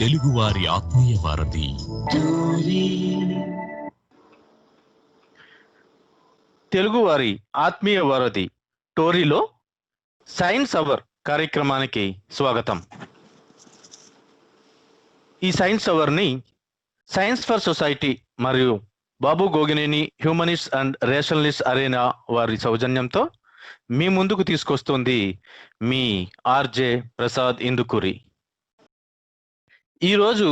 తెలుగువారి ఆత్మీయ వారధి తెలుగువారి ఆత్మీయ వారధి టోరీలో సైన్స్ అవర్ కార్యక్రమానికి స్వాగతం. ఈ సైన్స్ అవర్ని సైన్స్ ఫర్ సొసైటీ మరియు Babu Gogineni humanist and rationalist arena వారి సౌజన్యంతో మీ ముందుకు తీసుకొస్తుంది మీ ఆర్జే ప్రసాద్ ఇందుకూరి. ఈరోజు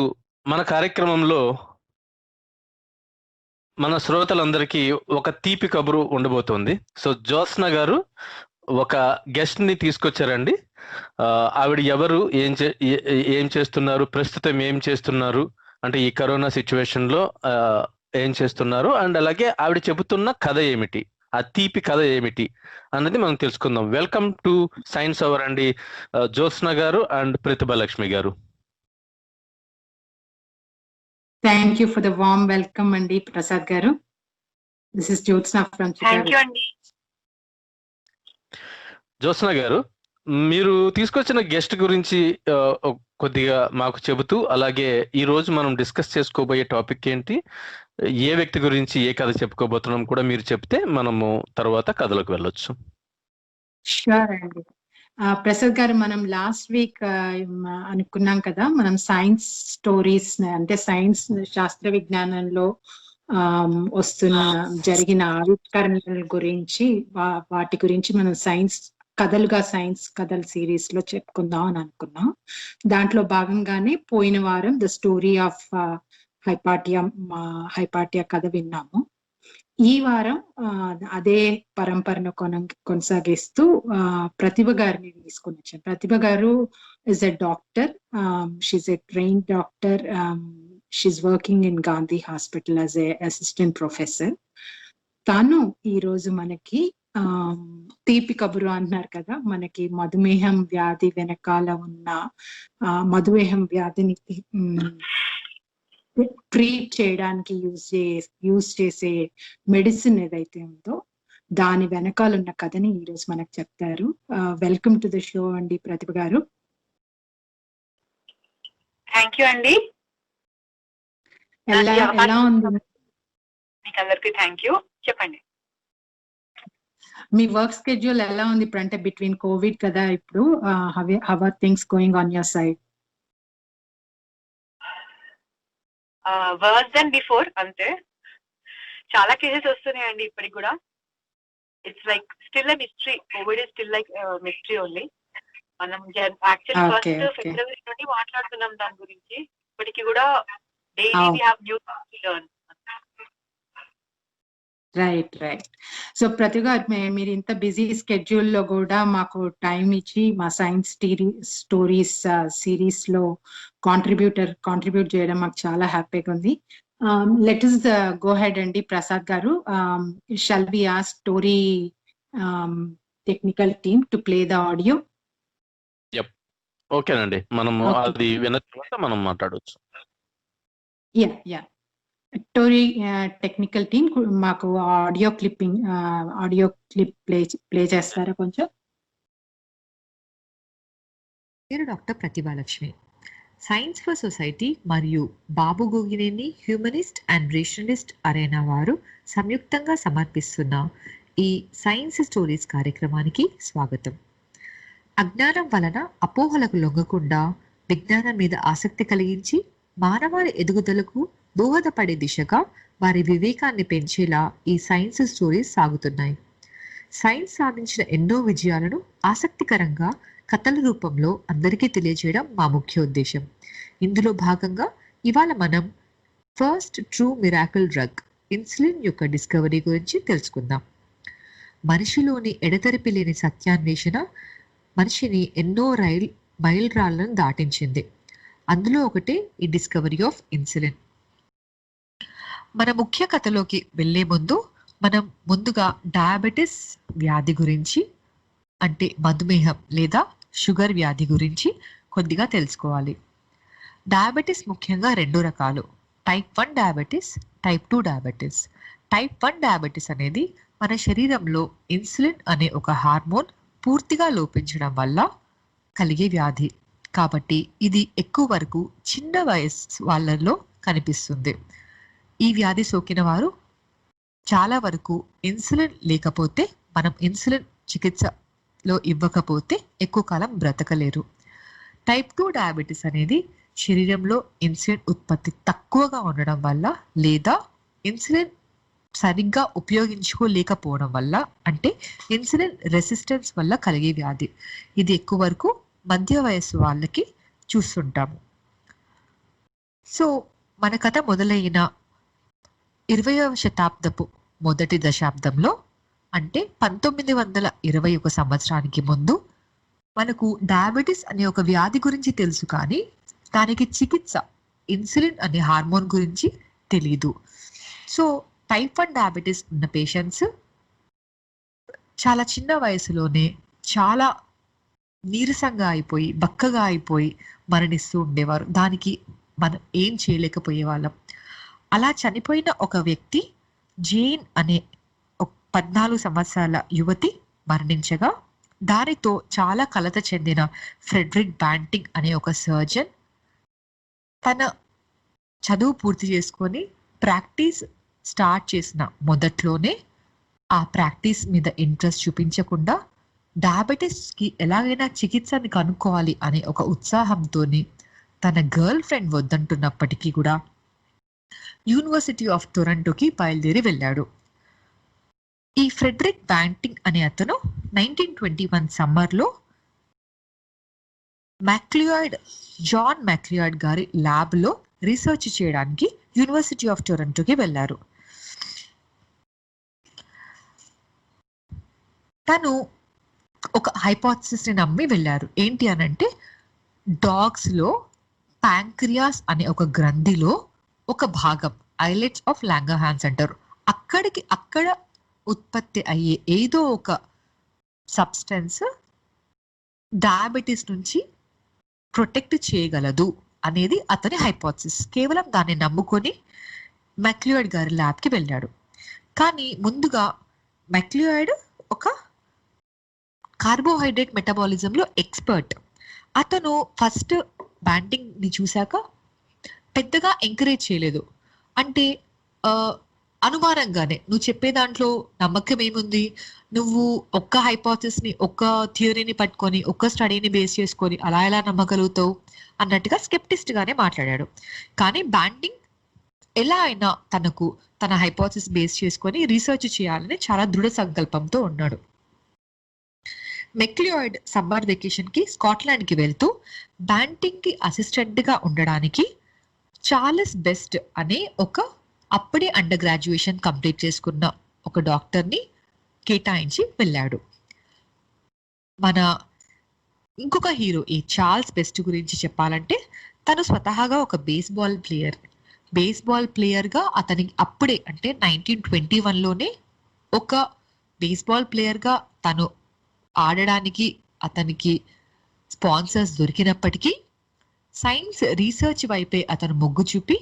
మన కార్యక్రమంలో మన శ్రోతలందరికీ ఒక తీపి కబురు ఉండబోతోంది. సో జ్యోత్స్న గారు ఒక గెస్ట్ ని తీసుకొచ్చారండి. ఆవిడ ఎవరు, ఏం చేస్తున్నారు, ప్రస్తుతం ఏం చేస్తున్నారు, అంటే ఈ కరోనా సిచ్యువేషన్ లో ఏం చేస్తున్నారు, అండ్ అలాగే ఆవిడ చెబుతున్న కథ ఏమిటి, ఆ తీపి కథ ఏమిటి అన్నది మనం తెలుసుకుందాం. వెల్కమ్ టు సైన్స్ అవర్ అండి జ్యోత్స్న గారు అండ్ ప్రతిభా లక్ష్మి గారు. Thank you for the warm welcome, Andi Prasad Garu. This is Jyotsna from Chicago. Thank you, Andi. Jyotsna గారు, మీరు తీసుకొచ్చిన గెస్ట్ గురించి కొద్దిగా మాకు చెబుతూ, అలాగే ఈ రోజు మనం డిస్కస్ చేసుకోబోయే టాపిక్ ఏంటి, ఏ వ్యక్తి గురించి ఏ కథ చెప్పుకోబోతున్నాం కూడా మీరు చెప్తే మనము తర్వాత కథలోకి వెళ్ళొచ్చు. Sure, Andi. ప్రసాద్ గారు, మనం లాస్ట్ వీక్ అనుకున్నాం కదా, మనం సైన్స్ స్టోరీస్ అంటే సైన్స్ శాస్త్ర విజ్ఞానంలో వస్తున్న జరిగిన ఆవిష్కరణల గురించి వాటి గురించి మనం సైన్స్ కథల సిరీస్ లో చెప్పుకుందాం అని అనుకున్నాం. దాంట్లో భాగంగానే పోయిన వారం ద స్టోరీ ఆఫ్ హైపాటియా కథ విన్నాము. ఈ వారం అదే పరంపరను కొనసాగిస్తూ ప్రతిభ గారిని తీసుకుని వచ్చాను. Prathibha garu is a doctor. She's a trained doctor. She's working in Gandhi hospital as a assistant professor. తాను ఈ రోజు మనకి తీపి కబురు అంటున్నారు కదా, మనకి మధుమేహం వ్యాధి వెనకాల ఉన్న మధుమేహం వ్యాధిని ట్రీట్ చేయడానికి యూజ్ చేసే మెడిసిన్ ఏదైతే ఉందో దాని వెనకాల ఉన్న కథని ఈ రోజు మనకు చెప్తారు. వెల్కమ్ టు ద షో అండి ప్రతిభ గారు. థ్యాంక్ యూ అండి. ఎలా ఉంది మీకు అందరికీ? Thank you. చెప్పండి, మీ వర్క్ స్కెడ్యూల్ ఎలా ఉంది ఇప్పుడు? అంటే బిట్వీన్ కోవిడ్ కదా ఇప్పుడు, how are things going on your side? Worse than before. అంతే, చాలా కేసెస్ వస్తున్నాయండి ఇప్పటికి కూడా. It's like still a mystery. Covid is still like mystery only. మనం యాక్చువల్ ఫస్ట్ ఫిబ్రవరి నుండి మాట్లాడుతున్నాం దాని గురించి. ఇప్పటికి కూడా daily we have new things to learn. Right. So ప్రతిగా మీరు ఇంత బిజీ స్కెడ్యూల్ లో కూడా మాకు టైం ఇచ్చి మా సైన్స్ స్టోరీస్ సిరీస్ లో కాంట్రిబ్యూట్ చేయడం మాకు చాలా హ్యాపీగా ఉంది. లెట్ us go ahead అండి Prasad garu. Shall we ask story technical team to play the audio? ఓకేనండి, మనం అది విన్న తర్వాత మనం మాట్లాడవచ్చు. యా టోరీ టెక్నికల్ టీమ్ మాకు ఆడియో క్లిప్ ప్లే చేస్తారా కొంచెం? నేను doctor Prathibha Lakshmi. Science for society మరియు Babu Gogineni humanist and rationalist arena వారు సంయుక్తంగా సమర్పిస్తున్న ఈ సైన్స్ స్టోరీస్ కార్యక్రమానికి స్వాగతం. అజ్ఞానం వలన అపోహలకు లొంగకుండా విజ్ఞానం మీద ఆసక్తి కలిగించి మానవాళి ఎదుగుదలకు దోహదపడే దిశగా వారి వివేకాన్ని పెంచేలా ఈ సైన్స్ స్టోరీస్ సాగుతున్నాయి. సైన్స్ సాధించిన ఎన్నో విజయాలను ఆసక్తికరంగా కథల రూపంలో అందరికీ తెలియజేయడం మా ముఖ్య ఉద్దేశం. ఇందులో భాగంగా ఇవాళ మనం first true miracle drug insulin యొక్క డిస్కవరీ గురించి తెలుసుకుందాం. మనిషిలోని ఎడతెరిపి లేని సత్యాన్వేషణ మనిషిని ఎన్నో మైలురాళ్లను దాటించింది. అందులో ఒకటే ఈ డిస్కవరీ ఆఫ్ ఇన్సులిన్. మన ముఖ్య కథలోకి వెళ్లే ముందు మనం ముందుగా డయాబెటిస్ వ్యాధి గురించి, అంటే మధుమేహం లేదా షుగర్ వ్యాధి గురించి కొద్దిగా తెలుసుకోవాలి. డయాబెటిస్ ముఖ్యంగా 2 రకాలు: type 1 diabetes, type 2 diabetes. Type 1 diabetes అనేది మన శరీరంలో ఇన్సులిన్ అనే ఒక హార్మోన్ పూర్తిగా లోపించడం వల్ల కలిగే వ్యాధి. కాబట్టి ఇది ఎక్కువ వరకు చిన్న వయసు వాళ్ళలో కనిపిస్తుంది. ఈ వ్యాధి సోకిన వారు చాలా వరకు ఇన్సులిన్ లేకపోతే, మనం ఇన్సులిన్ చికిత్సలో ఇవ్వకపోతే ఎక్కువ కాలం బ్రతకలేరు. టైప్ 2 డయాబెటీస్ అనేది శరీరంలో ఇన్సులిన్ ఉత్పత్తి తక్కువగా ఉండడం వల్ల లేదా ఇన్సులిన్ సరిగ్గా ఉపయోగించుకోలేకపోవడం వల్ల, అంటే ఇన్సులిన్ రెసిస్టెన్స్ వల్ల కలిగే వ్యాధి. ఇది ఎక్కువ వరకు మధ్య వయస్సు వాళ్ళకి చూస్తుంటాము. సో మన కథ మొదలైన 20వ శతాబ్దపు మొదటి దశాబ్దంలో, అంటే 1921 సంవత్సరానికి ముందు మనకు డయాబెటీస్ అనే ఒక వ్యాధి గురించి తెలుసు, కానీ దానికి చికిత్స ఇన్సులిన్ అనే హార్మోన్ గురించి తెలీదు. సో టైప్ 1 డయాబెటీస్ ఉన్న పేషెంట్స్ చాలా చిన్న వయసులోనే చాలా నీరసంగా అయిపోయి, బక్కగా అయిపోయి మరణిస్తూ ఉండేవారు. దానికి మనం ఏం చేయలేకపోయే వాళ్ళం. అలా చనిపోయిన ఒక వ్యక్తి జేన్ అనే 14 సంవత్సరాల యువతి మరణించగా, దానితో చాలా కలత చెందిన ఫ్రెడరిక్ బ్యాంటింగ్ అనే ఒక సర్జన్ తన చదువు పూర్తి చేసుకొని ప్రాక్టీస్ స్టార్ట్ చేసిన మొదట్లోనే ఆ ప్రాక్టీస్ మీద ఇంట్రెస్ట్ చూపించకుండా డయాబెటీస్కి ఎలాగైనా చికిత్సని కనుక్కోవాలి అనే ఒక ఉత్సాహంతో తన గర్ల్ ఫ్రెండ్ వద్దంటున్నప్పటికీ కూడా యూనివర్సిటీ ఆఫ్ టొరంటోకి బయలుదేరి వెళ్ళాడు. ఈ ఫ్రెడరిక్ బ్యాంటింగ్ అనే అతను 1921 సమ్మర్లో జాన్ మ్యాక్లియాయిడ్ గారి ల్యాబ్లో రీసెర్చ్ చేయడానికి యూనివర్సిటీ ఆఫ్ టొరంటోకి వెళ్ళారు. తను ఒక హైపోథసిస్ ని నమ్మి వెళ్ళారు. ఏంటి అనంటే, డాగ్స్ లో ప్యాంక్రియాస్ అనే ఒక గ్రంథిలో ఒక భాగం, ఐలెట్స్ ఆఫ్ లాంగర్హాన్స్ అంటారు, అక్కడ ఉత్పత్తి అయ్యే ఏదో ఒక సబ్స్టెన్స్ డయాబెటీస్ నుంచి ప్రొటెక్ట్ చేయగలదు అనేది అతని హైపోథసిస్. కేవలం దాన్ని నమ్ముకొని మెక్లియాయిడ్ గారి ల్యాబ్కి వెళ్ళాడు. కానీ ముందుగా మెక్లియాయిడ్ ఒక కార్బోహైడ్రేట్ మెటబాలిజంలో ఎక్స్పర్ట్. అతను ఫస్ట్ బ్యాంటింగ్ ని చూశాక పెద్దగా ఎంకరేజ్ చేయలేదు. అంటే అనుమానంగానే, నువ్వు చెప్పే దాంట్లో నమ్మకం ఏముంది, నువ్వు ఒక్క హైపోథసిస్ ని, ఒక్క థియరీని పట్టుకొని, ఒక్క స్టడీని బేస్ చేసుకొని అలా ఎలా నమ్మగలుగుతావు అన్నట్టుగా స్కెప్టిస్ట్ గానే మాట్లాడాడు. కానీ బ్యాంటింగ్ ఎలా అయినా తన హైపోథసిస్ బేస్ చేసుకొని రీసెర్చ్ చేయాలని చాలా దృఢ సంకల్పంతో ఉన్నాడు. మెక్లియాయిడ్ సమ్మర్ వెకేషన్ కి స్కాట్లాండ్ కి వెళ్తూ బ్యాంటింగ్ కి అసిస్టెంట్ గా ఉండడానికి చార్లెస్ బెస్ట్ అనే ఒక అప్పుడే అండర్ గ్రాడ్యుయేషన్ కంప్లీట్ చేసుకున్న ఒక డాక్టర్ ని కేటాయించి వెళ్ళాడు. మన ఇంకొక హీరో ఈ చార్ల్స్ బెస్ట్ గురించి చెప్పాలంటే, తను స్వతహాగా ఒక బేస్బాల్ ప్లేయర్గా అతనికి అప్పుడే, అంటే 1921లోనే ఒక బేస్బాల్ ప్లేయర్గా తను ఆడడానికి అతనికి స్పాన్సర్స్ దొరికినప్పటికీ సైన్స్ రీసెర్చ్ వైపే అతను మొగ్గు చూపి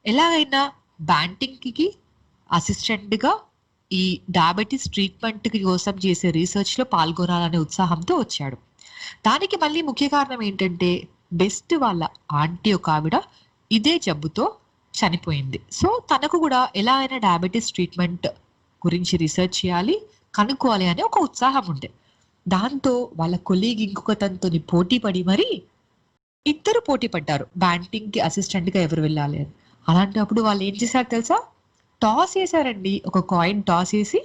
ఎలాగైనా బ్యాంటింగ్కి అసిస్టెంట్గా ఈ డయాబెటీస్ ట్రీట్మెంట్ కోసం చేసే రీసెర్చ్లో పాల్గొనాలనే ఉత్సాహంతో వచ్చాడు. దానికి మళ్ళీ ముఖ్య కారణం ఏంటంటే, బెస్ట్ వాళ్ళ ఆంటీ ఒక ఆవిడ ఇదే జబ్బుతో చనిపోయింది. సో తనకు కూడా ఎలా అయినా డయాబెటీస్ ట్రీట్మెంట్ గురించి రీసెర్చ్ చేయాలి, కనుక్కోవాలి అనే ఒక ఉత్సాహం ఉండే. దాంతో వాళ్ళ కొలీగ్ ఇంకొక తనతో పోటీ పడి మరి ఇద్దరు పోటీ పడ్డారు, బ్యాంటింగ్కి అసిస్టెంట్గా ఎవరు వెళ్ళాలి అని. అలాంటప్పుడు వాళ్ళు ఏం చేశారు తెలుసా, టాస్ వేశారండి. ఒక కాయిన్ టాస్ వేసి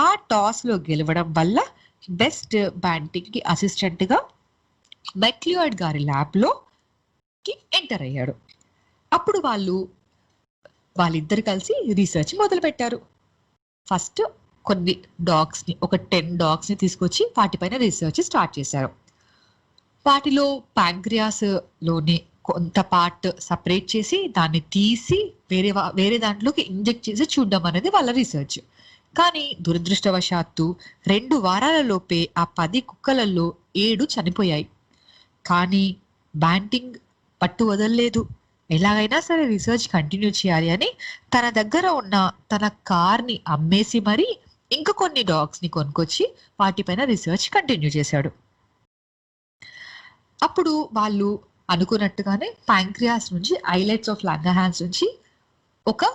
ఆ టాస్లో గెలవడం వల్ల బెస్ట్ బ్యాంటింగ్కి అసిస్టెంట్గా మెక్లియాయిడ్ గారి ల్యాబ్లోకి ఎంటర్ అయ్యాడు. అప్పుడు వాళ్ళిద్దరు కలిసి రీసెర్చ్ మొదలు పెట్టారు. ఫస్ట్ కొన్ని డాగ్స్ని, ఒక 10 డాగ్స్ని తీసుకొచ్చి వాటిపైన రీసెర్చ్ స్టార్ట్ చేశారు. వాటిలో ప్యాంక్రియాస్లోని కొంత పార్ట్ సపరేట్ చేసి దాన్ని తీసి వేరే దాంట్లోకి ఇంజెక్ట్ చేసి చూడడం అనేది వాళ్ళ రీసెర్చ్. కానీ దురదృష్టవశాత్తు 2 వారాల లోపే ఆ 10 కుక్కలలో 7 చనిపోయాయి. కానీ బ్యాంటింగ్ పట్టు వదలలేదు. ఎలాగైనా సరే రీసెర్చ్ కంటిన్యూ చేయాలి అని తన దగ్గర ఉన్న తన కార్ని అమ్మేసి మరీ ఇంకా కొన్ని డాగ్స్ని కొనుక్కొచ్చి వాటిపైన రీసెర్చ్ కంటిన్యూ చేశాడు. అప్పుడు వాళ్ళు అనుకున్నట్టుగానే ప్యాంక్రియాస్ నుంచి ఐలెట్స్ ఆఫ్ లంగర్హాన్స్ నుంచి ఒక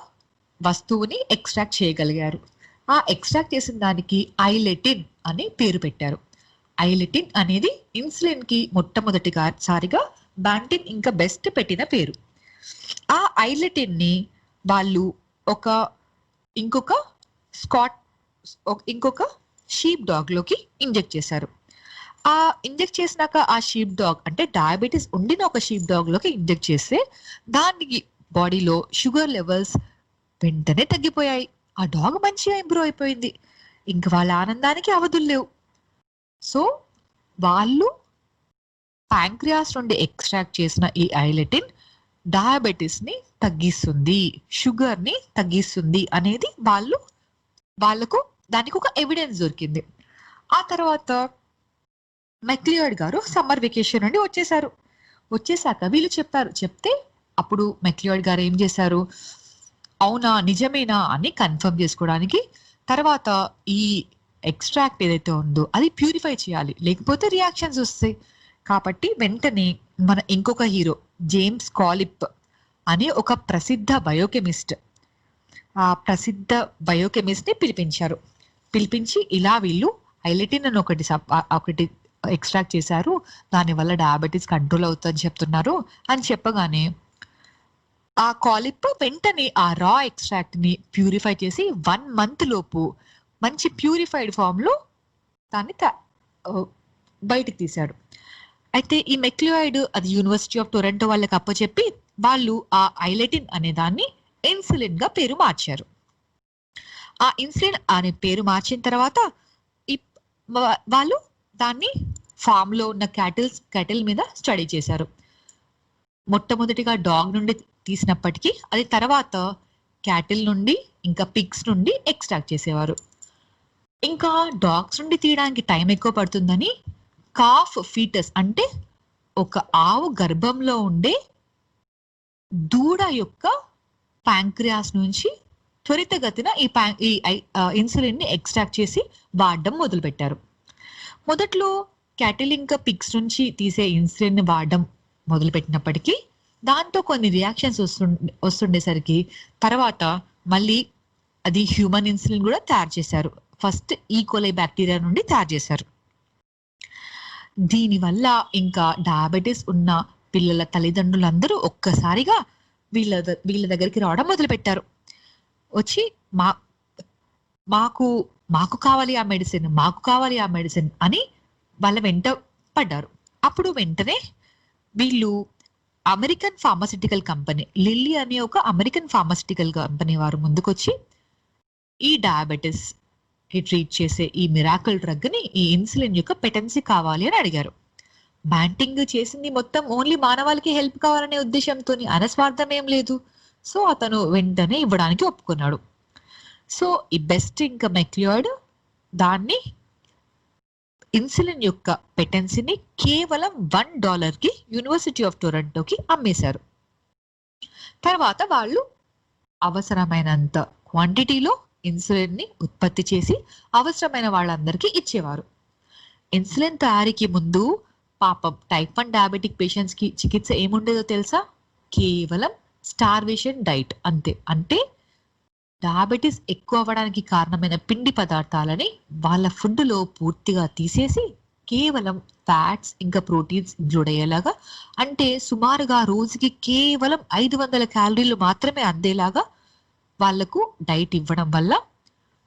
వస్తువుని ఎక్స్ట్రాక్ట్ చేయగలిగారు. ఆ ఎక్స్ట్రాక్ట్ చేసిన దానికి ఐలెటిన్ అని పేరు పెట్టారు. ఐలెటిన్ అనేది ఇన్సులిన్ కి మొట్టమొదటిసారిగా బాంటిన్ ఇంకా బెస్ట్ పెట్టిన పేరు. ఆ ఐలెటిన్ ని వాళ్ళు ఇంకొక షీప్ డాగ్ లోకి ఇంజెక్ట్ చేశారు. ఆ ఇంజెక్ట్ చేసినాక ఆ షీప్ డాగ్ అంటే డయాబెటీస్ ఉండిన ఒక షీప్ డాగ్ లోకి ఇంజెక్ట్ చేస్తే దానికి బాడీలో షుగర్ లెవెల్స్ వెంటనే తగ్గిపోయాయి. ఆ డాగ్ మంచిగా ఇంప్రూవ్ అయిపోయింది. ఇంక వాళ్ళ ఆనందానికి అవధులు లేవు. సో వాళ్ళు ప్యాంక్రియాస్ నుండి ఎక్స్ట్రాక్ట్ చేసిన ఈ ఐలెటిన్ డయాబెటీస్ ని తగ్గిస్తుంది, షుగర్ ని తగ్గిస్తుంది అనేది వాళ్ళకు దానికి ఒక ఎవిడెన్స్ దొరికింది. ఆ తర్వాత మెక్లియార్డ్ గారు సమ్మర్ వెకేషన్ నుండి వచ్చేసాక వీళ్ళు చెప్తే అప్పుడు మెక్లియార్డ్ గారు ఏం చేశారు, అవునా నిజమేనా అని కన్ఫర్మ్ చేసుకోవడానికి తర్వాత ఈ ఎక్స్ట్రాక్ట్ ఏదైతే ఉందో అది ప్యూరిఫై చేయాలి, లేకపోతే రియాక్షన్స్ వస్తాయి. కాబట్టి వెంటనే మన ఇంకొక హీరో జేమ్స్ కాలిప్ అనే ఒక ప్రసిద్ధ బయోకెమిస్ట్ ని పిలిపించి ఇలా వీళ్ళు ఐలెటిన్ అని ఒకటి ఎక్స్ట్రాక్ట్ చేశారు, దానివల్ల డయాబెటీస్ కంట్రోల్ అవుతుందని చెప్తున్నారు అని చెప్పగానే ఆ కాలిప్ వెంటనే ఆ రా ఎక్స్ట్రాక్ట్ ని ప్యూరిఫై చేసి 1 month లోపు మంచి ప్యూరిఫైడ్ ఫామ్ లో దాన్ని బయటకు తీశాడు. అయితే ఈ మెక్లియాయిడ్ అది యూనివర్సిటీ ఆఫ్ టొరంటో వాళ్ళకి అప్పచెప్పి వాళ్ళు ఆ ఐలెటిన్ అనే దాన్ని ఇన్సులిన్ గా పేరు మార్చారు. ఆ ఇన్సులిన్ అనే పేరు మార్చిన తర్వాత వాళ్ళు దాన్ని ఫామ్ లో ఉన్న క్యాటిల్ మీద స్టడీ చేశారు. మొట్టమొదటిగా డాగ్ నుండి తీసినప్పటికీ అది తర్వాత క్యాటిల్ నుండి ఇంకా పిగ్స్ నుండి ఎక్స్ట్రాక్ట్ చేసేవారు. ఇంకా డాగ్స్ నుండి తీయడానికి టైం ఎక్కువ పడుతుందని కాఫ్ ఫీటస్ అంటే ఒక ఆవు గర్భంలో ఉండే దూడ యొక్క ప్యాంక్రియాస్ నుంచి త్వరితగతిన ఈ ఇన్సులిన్ ని ఎక్స్ట్రాక్ట్ చేసి వాడడం మొదలుపెట్టారు. మొదట్లో క్యాటిల్ ఇంకా పిగ్స్ నుంచి తీసే ఇన్సులిన్ ని వాడడం మొదలుపెట్టినప్పటికీ దాంతో కొన్ని రియాక్షన్స్ వస్తుండేసరికి తర్వాత మళ్ళీ అది హ్యూమన్ ఇన్సులిన్ కూడా తయారు చేశారు. ఫస్ట్ ఈకోలై బ్యాక్టీరియా నుండి తయారు చేశారు. దీనివల్ల ఇంకా డయాబెటీస్ ఉన్న పిల్లల తల్లిదండ్రులందరూ ఒక్కసారిగా వీళ్ళ దగ్గరికి రావడం మొదలుపెట్టారు. వచ్చి మాకు కావాలి ఆ మెడిసిన్ అని వాళ్ళ వెంట పడ్డారు. అప్పుడు వెంటనే వీళ్ళు అమెరికన్ ఫార్మాసిటికల్ కంపెనీ లిల్లీ అనే ఒక అమెరికన్ ఫార్మాసిటికల్ కంపెనీ వారు ముందుకొచ్చి ఈ డయాబెటీస్ ట్రీట్ చేసే ఈ మిరాకిల్ డ్రగ్ ని ఈ ఇన్సులిన్ యొక్క పెటెన్సీ కావాలి అని అడిగారు. బ్యాంటింగ్ చేసింది మొత్తం ఓన్లీ మానవాళికి హెల్ప్ కావాలనే ఉద్దేశంతో, అనస్వార్థం ఏం లేదు. సో అతను వెంటనే ఇవ్వడానికి ఒప్పుకున్నాడు. సో ఈ బెస్ట్ ఇంకా మెక్లియార్డ్ దాన్ని ఇన్సులిన్ యొక్క పెటెన్సీని కేవలం $1 కి యూనివర్సిటీ ఆఫ్ టొరంటోకి అమ్మేశారు. తర్వాత వాళ్ళు అవసరమైనంత క్వాంటిటీలో ఇన్సులిన్ ని ఉత్పత్తి చేసి అవసరమైన వాళ్ళందరికీ ఇచ్చేవారు. ఇన్సులిన్ తయారీకి ముందు పాపం టైప్ 1 డయాబెటిక్ పేషెంట్స్ కి చికిత్స ఏముండేదో తెలుసా? కేవలం స్టార్వేషన్ డైట్ అంతే. అంటే డయాబెటీస్ ఎక్కువ అవ్వడానికి కారణమైన పిండి పదార్థాలని వాళ్ళ ఫుడ్ లో పూర్తిగా తీసేసి కేవలం ఫ్యాట్స్ ఇంకా ప్రోటీన్స్ ఇంక్లూడ్ అయ్యేలాగా, అంటే సుమారుగా రోజుకి కేవలం 500 క్యాలరీలు మాత్రమే అందేలాగా వాళ్లకు డైట్ ఇవ్వడం వల్ల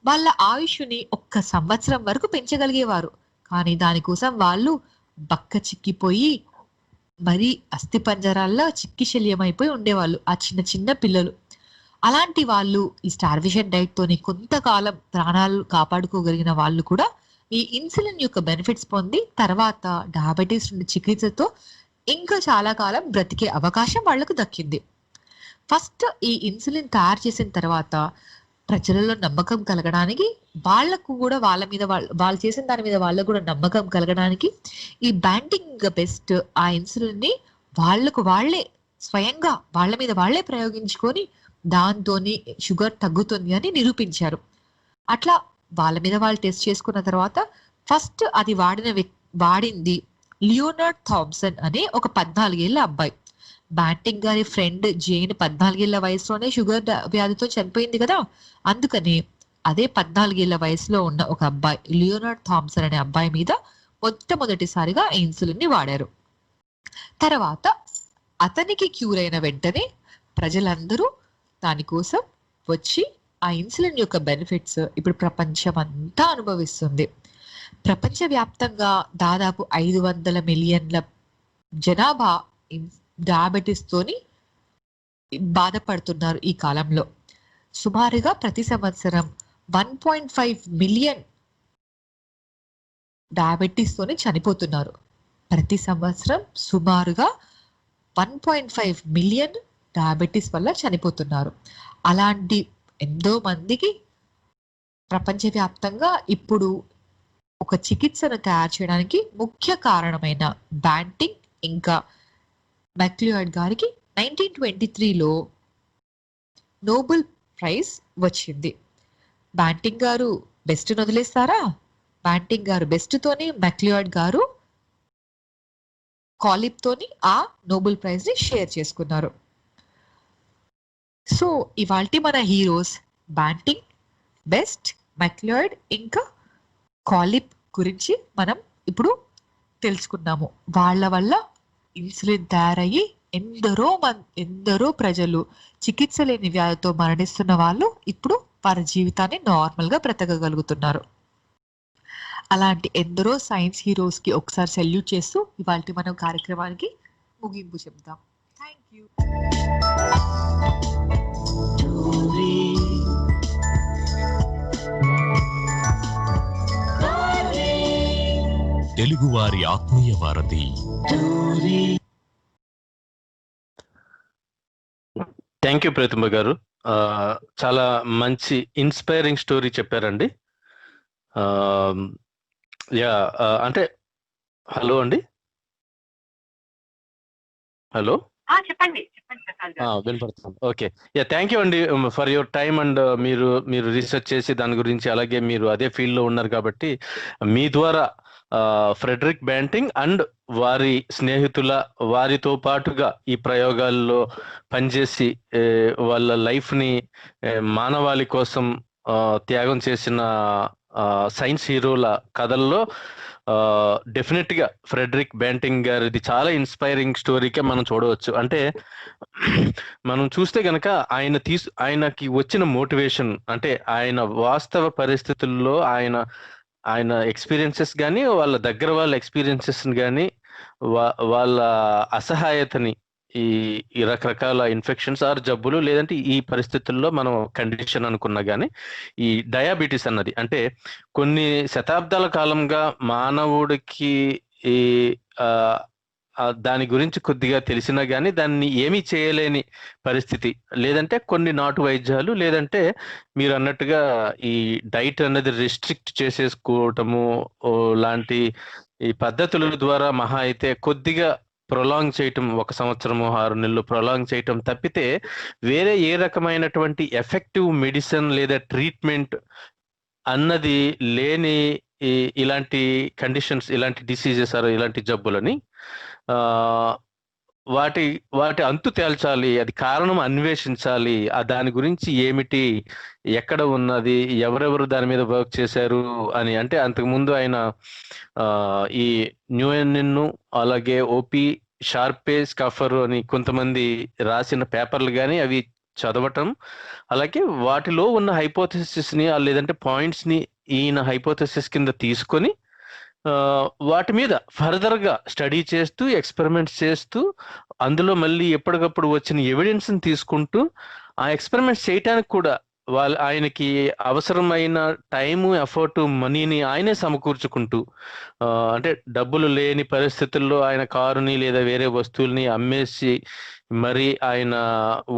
వాళ్ళ ఆయుష్ని 1 సంవత్సరం వరకు పెంచగలిగేవారు. కానీ దానికోసం వాళ్ళు బక్క చిక్కిపోయి మరీ అస్థి పంజరాల్లో చిక్కి శల్యమైపోయి ఉండేవాళ్ళు ఆ చిన్న పిల్లలు. అలాంటి వాళ్ళు ఈ స్టార్వేషన్ డైట్ తోని కొంతకాలం ప్రాణాలు కాపాడుకోగలిగిన వాళ్ళు కూడా ఈ ఇన్సులిన్ యొక్క బెనిఫిట్స్ పొంది తర్వాత డయాబెటీస్ నుండి చికిత్సతో ఇంకా చాలా కాలం బ్రతికే అవకాశం వాళ్లకు దక్కింది. ఫస్ట్ ఈ ఇన్సులిన్ తయారు చేసిన తర్వాత ప్రజలలో నమ్మకం కలగడానికి, వాళ్లకు కూడా వాళ్ళు చేసిన దాని మీద వాళ్ళకు కూడా నమ్మకం కలగడానికి ఈ బ్యాంటింగ్ బెస్ట్ ఆ ఇన్సులిన్ ని వాళ్ళే స్వయంగా వాళ్ళ మీద వాళ్ళే ప్రయోగించుకొని దాంతోని షుగర్ తగ్గుతుంది అని నిరూపించారు. అట్లా వాళ్ళ మీద వాళ్ళు టెస్ట్ చేసుకున్న తర్వాత ఫస్ట్ అది వాడింది లియోనార్డ్ థామ్సన్ అనే ఒక 14 ఏళ్ల అబ్బాయి. బ్యాంటింగ్ గారి ఫ్రెండ్ జేన్ 14 ఏళ్ల వయసులోనే షుగర్ వ్యాధితో చనిపోయింది కదా, అందుకని అదే 14 ఏళ్ల వయసులో ఉన్న ఒక అబ్బాయి లియోనార్డ్ థామ్సన్ అనే అబ్బాయి మీద మొట్టమొదటిసారిగా ఇన్సులిన్ ని వాడారు. తర్వాత అతనికి క్యూర్ అయిన వెంటనే ప్రజలందరూ దానికోసం వచ్చి ఆ ఇన్సులిన్ యొక్క బెనిఫిట్స్ ఇప్పుడు ప్రపంచం అంతా అనుభవిస్తుంది. ప్రపంచవ్యాప్తంగా దాదాపు 500 మిలియన్ల జనాభా డయాబెటీస్ తోని బాధపడుతున్నారు ఈ కాలంలో. సుమారుగా ప్రతి సంవత్సరం 1.5 మిలియన్ డయాబెటీస్ తోని చనిపోతున్నారు. ప్రతి సంవత్సరం సుమారుగా 1.5 మిలియన్ డయాబెటీస్ వల్ల చనిపోతున్నారు. అలాంటి ఎంతో మందికి ప్రపంచవ్యాప్తంగా ఇప్పుడు ఒక చికిత్సను తయారు చేయడానికి ముఖ్య కారణమైన బ్యాంటింగ్ ఇంకా మెక్లియార్డ్ గారికి 1923లో నోబెల్ ప్రైజ్ వచ్చింది. బ్యాంటింగ్ గారు బెస్ట్ వదిలేస్తారా? బ్యాంటింగ్ గారు బెస్ట్ తోని మెక్లియార్డ్ గారు కాలిప్ తోని ఆ నోబెల్ ప్రైజ్ ని షేర్ చేసుకున్నారు. సో ఇవాల్టి మన హీరోస్ బ్యాంటింగ్, బెస్ట్, మెక్లియార్డ్ ఇంకా కాలిప్ గురించి మనం ఇప్పుడు తెలుసుకున్నాము. వాళ్ళ వల్ల ఇన్సులిన్ తయారయ్యి ఎందరో ప్రజలు చికిత్స లేని వ్యాధితో మరణిస్తున్న వాళ్ళు ఇప్పుడు వారి జీవితాన్ని నార్మల్ గా బ్రతకగలుగుతున్నారు. అలాంటి ఎందరో సైన్స్ హీరోస్ కి ఒకసారి సెల్యూట్ చేస్తూ ఇవాల్టి మనం కార్యక్రమానికి ముగింపు చెప్దాం. Thank you. తెలుగువారి ఆత్మీయ వారధి. థ్యాంక్ యూ ప్రతిమ గారు. చాలా మంచి ఇన్స్పైరింగ్ స్టోరీ చెప్పారండి. అంటే హలో అండి, హలో చెప్పండి. వినపడుతుంది. ఓకే, థ్యాంక్ యూ అండి ఫర్ యువర్ టైమ్ అండ్ మీరు రీసెర్చ్ చేసి దాని గురించి, అలాగే మీరు అదే ఫీల్డ్ లో ఉన్నారు కాబట్టి మీ ద్వారా ఫ్రెడరిక్ బ్యాంటింగ్ అండ్ వారి స్నేహితుల వారితో పాటుగా ఈ ప్రయోగాల్లో పనిచేసి వాళ్ళ లైఫ్ ని మానవాళి కోసం త్యాగం చేసిన సైన్స్ హీరోల కథల్లో డెఫినెట్ గా ఫ్రెడరిక్ బ్యాంటింగ్ గారిది చాలా ఇన్స్పైరింగ్ స్టోరీకే మనం చూడవచ్చు. అంటే మనం చూస్తే గనక ఆయనకి వచ్చిన మోటివేషన్ అంటే ఆయన వాస్తవ పరిస్థితుల్లో ఆయన ఎక్స్పీరియన్సెస్ కానీ వాళ్ళ దగ్గర వాళ్ళ ఎక్స్పీరియన్సెస్ కానీ వాళ్ళ అసహాయతని ఈ రకరకాల ఇన్ఫెక్షన్స్ ఆర్ జబ్బులు లేదంటే ఈ పరిస్థితుల్లో మనం కండిషన్ అనుకున్నా కానీ ఈ డయాబెటీస్ అన్నది అంటే కొన్ని శతాబ్దాల కాలంగా మానవుడికి ఈ దాని గురించి కొద్దిగా తెలిసినా కానీ దాన్ని ఏమీ చేయలేని పరిస్థితి, లేదంటే కొన్ని నాటు వైద్యాలు, లేదంటే మీరు అన్నట్టుగా ఈ డైట్ అనేది రిస్ట్రిక్ట్ చేసేసుకోవటము లాంటి ఈ పద్ధతుల ద్వారా మహా అయితే కొద్దిగా ప్రొలాంగ్ చేయటం, 1 సంవత్సరము 6 నెలలు ప్రొలాంగ్ చేయటం తప్పితే వేరే ఏ రకమైనటువంటి ఎఫెక్టివ్ మెడిసిన్ లేదా ట్రీట్మెంట్ అన్నది లేని ఇలాంటి కండిషన్స్, ఇలాంటి డిసీజెస్ ఇలాంటి జబ్బులని వాటి అంతు తేల్చాలి, అది కారణం అన్వేషించాలి, దాని గురించి ఏమిటి, ఎక్కడ ఉన్నది, ఎవరెవరు దాని మీద వర్క్ చేశారు అని. అంటే అంతకుముందు ఆయన ఈ న్యూఎన్ఎన్ అలాగే ఓపి షార్పే స్కఫర్ అని కొంతమంది రాసిన పేపర్లు కానీ అవి చదవటం, అలాగే వాటిలో ఉన్న హైపోథెసిస్ ని లేదంటే పాయింట్స్ ని ఈయన హైపోథెసిస్ కింద తీసుకొని వాటి మీద ఫర్దర్ గా స్టడీ చేస్తూ ఎక్స్పెరిమెంట్స్ చేస్తూ అందులో మళ్ళీ ఎప్పటికప్పుడు వచ్చిన ఎవిడెన్స్ ని తీసుకుంటూ ఆ ఎక్స్పెరిమెంట్స్ చేయటానికి కూడా ఆయనకి అవసరమైన టైము, ఎఫర్ట్, మనీని ఆయనే సమకూర్చుకుంటూ అంటే డబ్బులు లేని పరిస్థితుల్లో ఆయన కారుని లేదా వేరే వస్తువుల్ని అమ్మేసి మరి ఆయన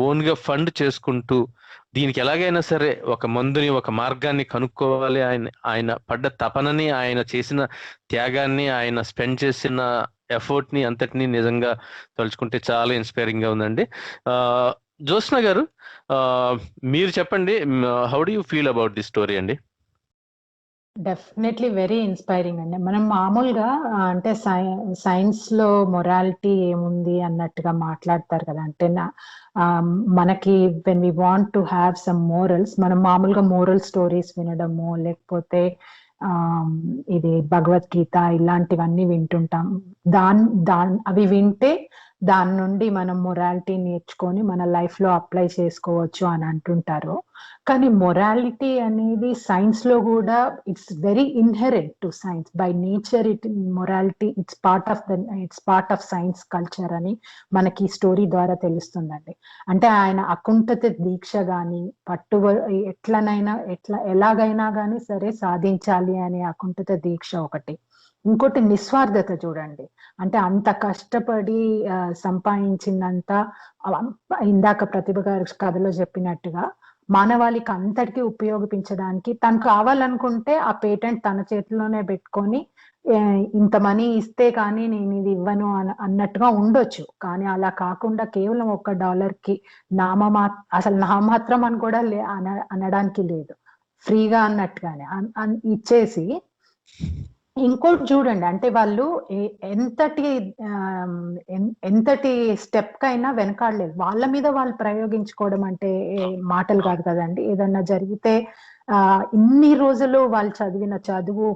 ఓన్ గా ఫండ్ చేసుకుంటూ దీనికి ఎలాగైనా సరే ఒక మందుని, ఒక మార్గాన్ని కనుక్కోవాలి. ఆయన పడ్డ తపనని, ఆయన చేసిన త్యాగాన్ని, ఆయన స్పెండ్ చేసిన ఎఫర్ట్ ని అంతటినీ నిజంగా తలుచుకుంటే చాలా ఇన్స్పైరింగ్ గా ఉందండి. జ్యోత్స్న గారు, మీరు చెప్పండి, how do you feel about the story అండి? డెఫినెట్లీ వెరీ ఇన్స్పైరింగ్ అండి. మనం మామూలుగా అంటే సైన్స్ లో మొరాలిటీ ఏముంది అన్నట్టుగా మాట్లాడతారు కదా. అంటే మనకి when we want to have some morals, మనం మామూలుగా మోరల్ స్టోరీస్ వినడము, లేకపోతే ఇది భగవద్గీత ఇలాంటివన్నీ వింటుంటాం. అవి వింటే దాని నుండి మనం మొరాలిటీ నేర్చుకొని మన లైఫ్ లో అప్లై చేసుకోవచ్చు అని అంటుంటారు. కానీ మొరాలిటీ అనేది సైన్స్ లో కూడా it's very inherent to science by nature. Morality it's part of science culture అని మనకి ఈ స్టోరీ ద్వారా తెలుస్తుందండి. అంటే ఆయన అకుంఠిత దీక్ష గాని ఎలాగైనా గానీ సరే సాధించాలి అనే అకుంఠిత దీక్ష ఒకటి. ఇంకోటి నిస్వార్థత చూడండి. అంటే అంత కష్టపడి సంపాదించిందంతా ఇందాక ప్రతిభ గారి కథలో చెప్పినట్టుగా మానవాళికి అంతటికీ ఉపయోగించడానికి తను కావాలనుకుంటే ఆ పేటెంట్ తన చేతిలోనే పెట్టుకొని ఇంత మనీ ఇస్తే కానీ నేను ఇది ఇవ్వను అన్నట్టుగా ఉండొచ్చు. కానీ అలా కాకుండా కేవలం $1కి అసలు నామాత్రం అని కూడా అనడానికి లేదు, ఫ్రీగా అన్నట్టుగానే ఇచ్చేసి. ఇంకోటి చూడండి, అంటే వాళ్ళు ఎంతటి స్టెప్ కైనా వెనకాడలేదు. వాళ్ళ మీద వాళ్ళు ప్రయోగించుకోవడం అంటే మాటలు కాదు కదండి. ఏదన్నా జరిగితే ఇన్ని రోజులు వాళ్ళు చదివిన చదువు,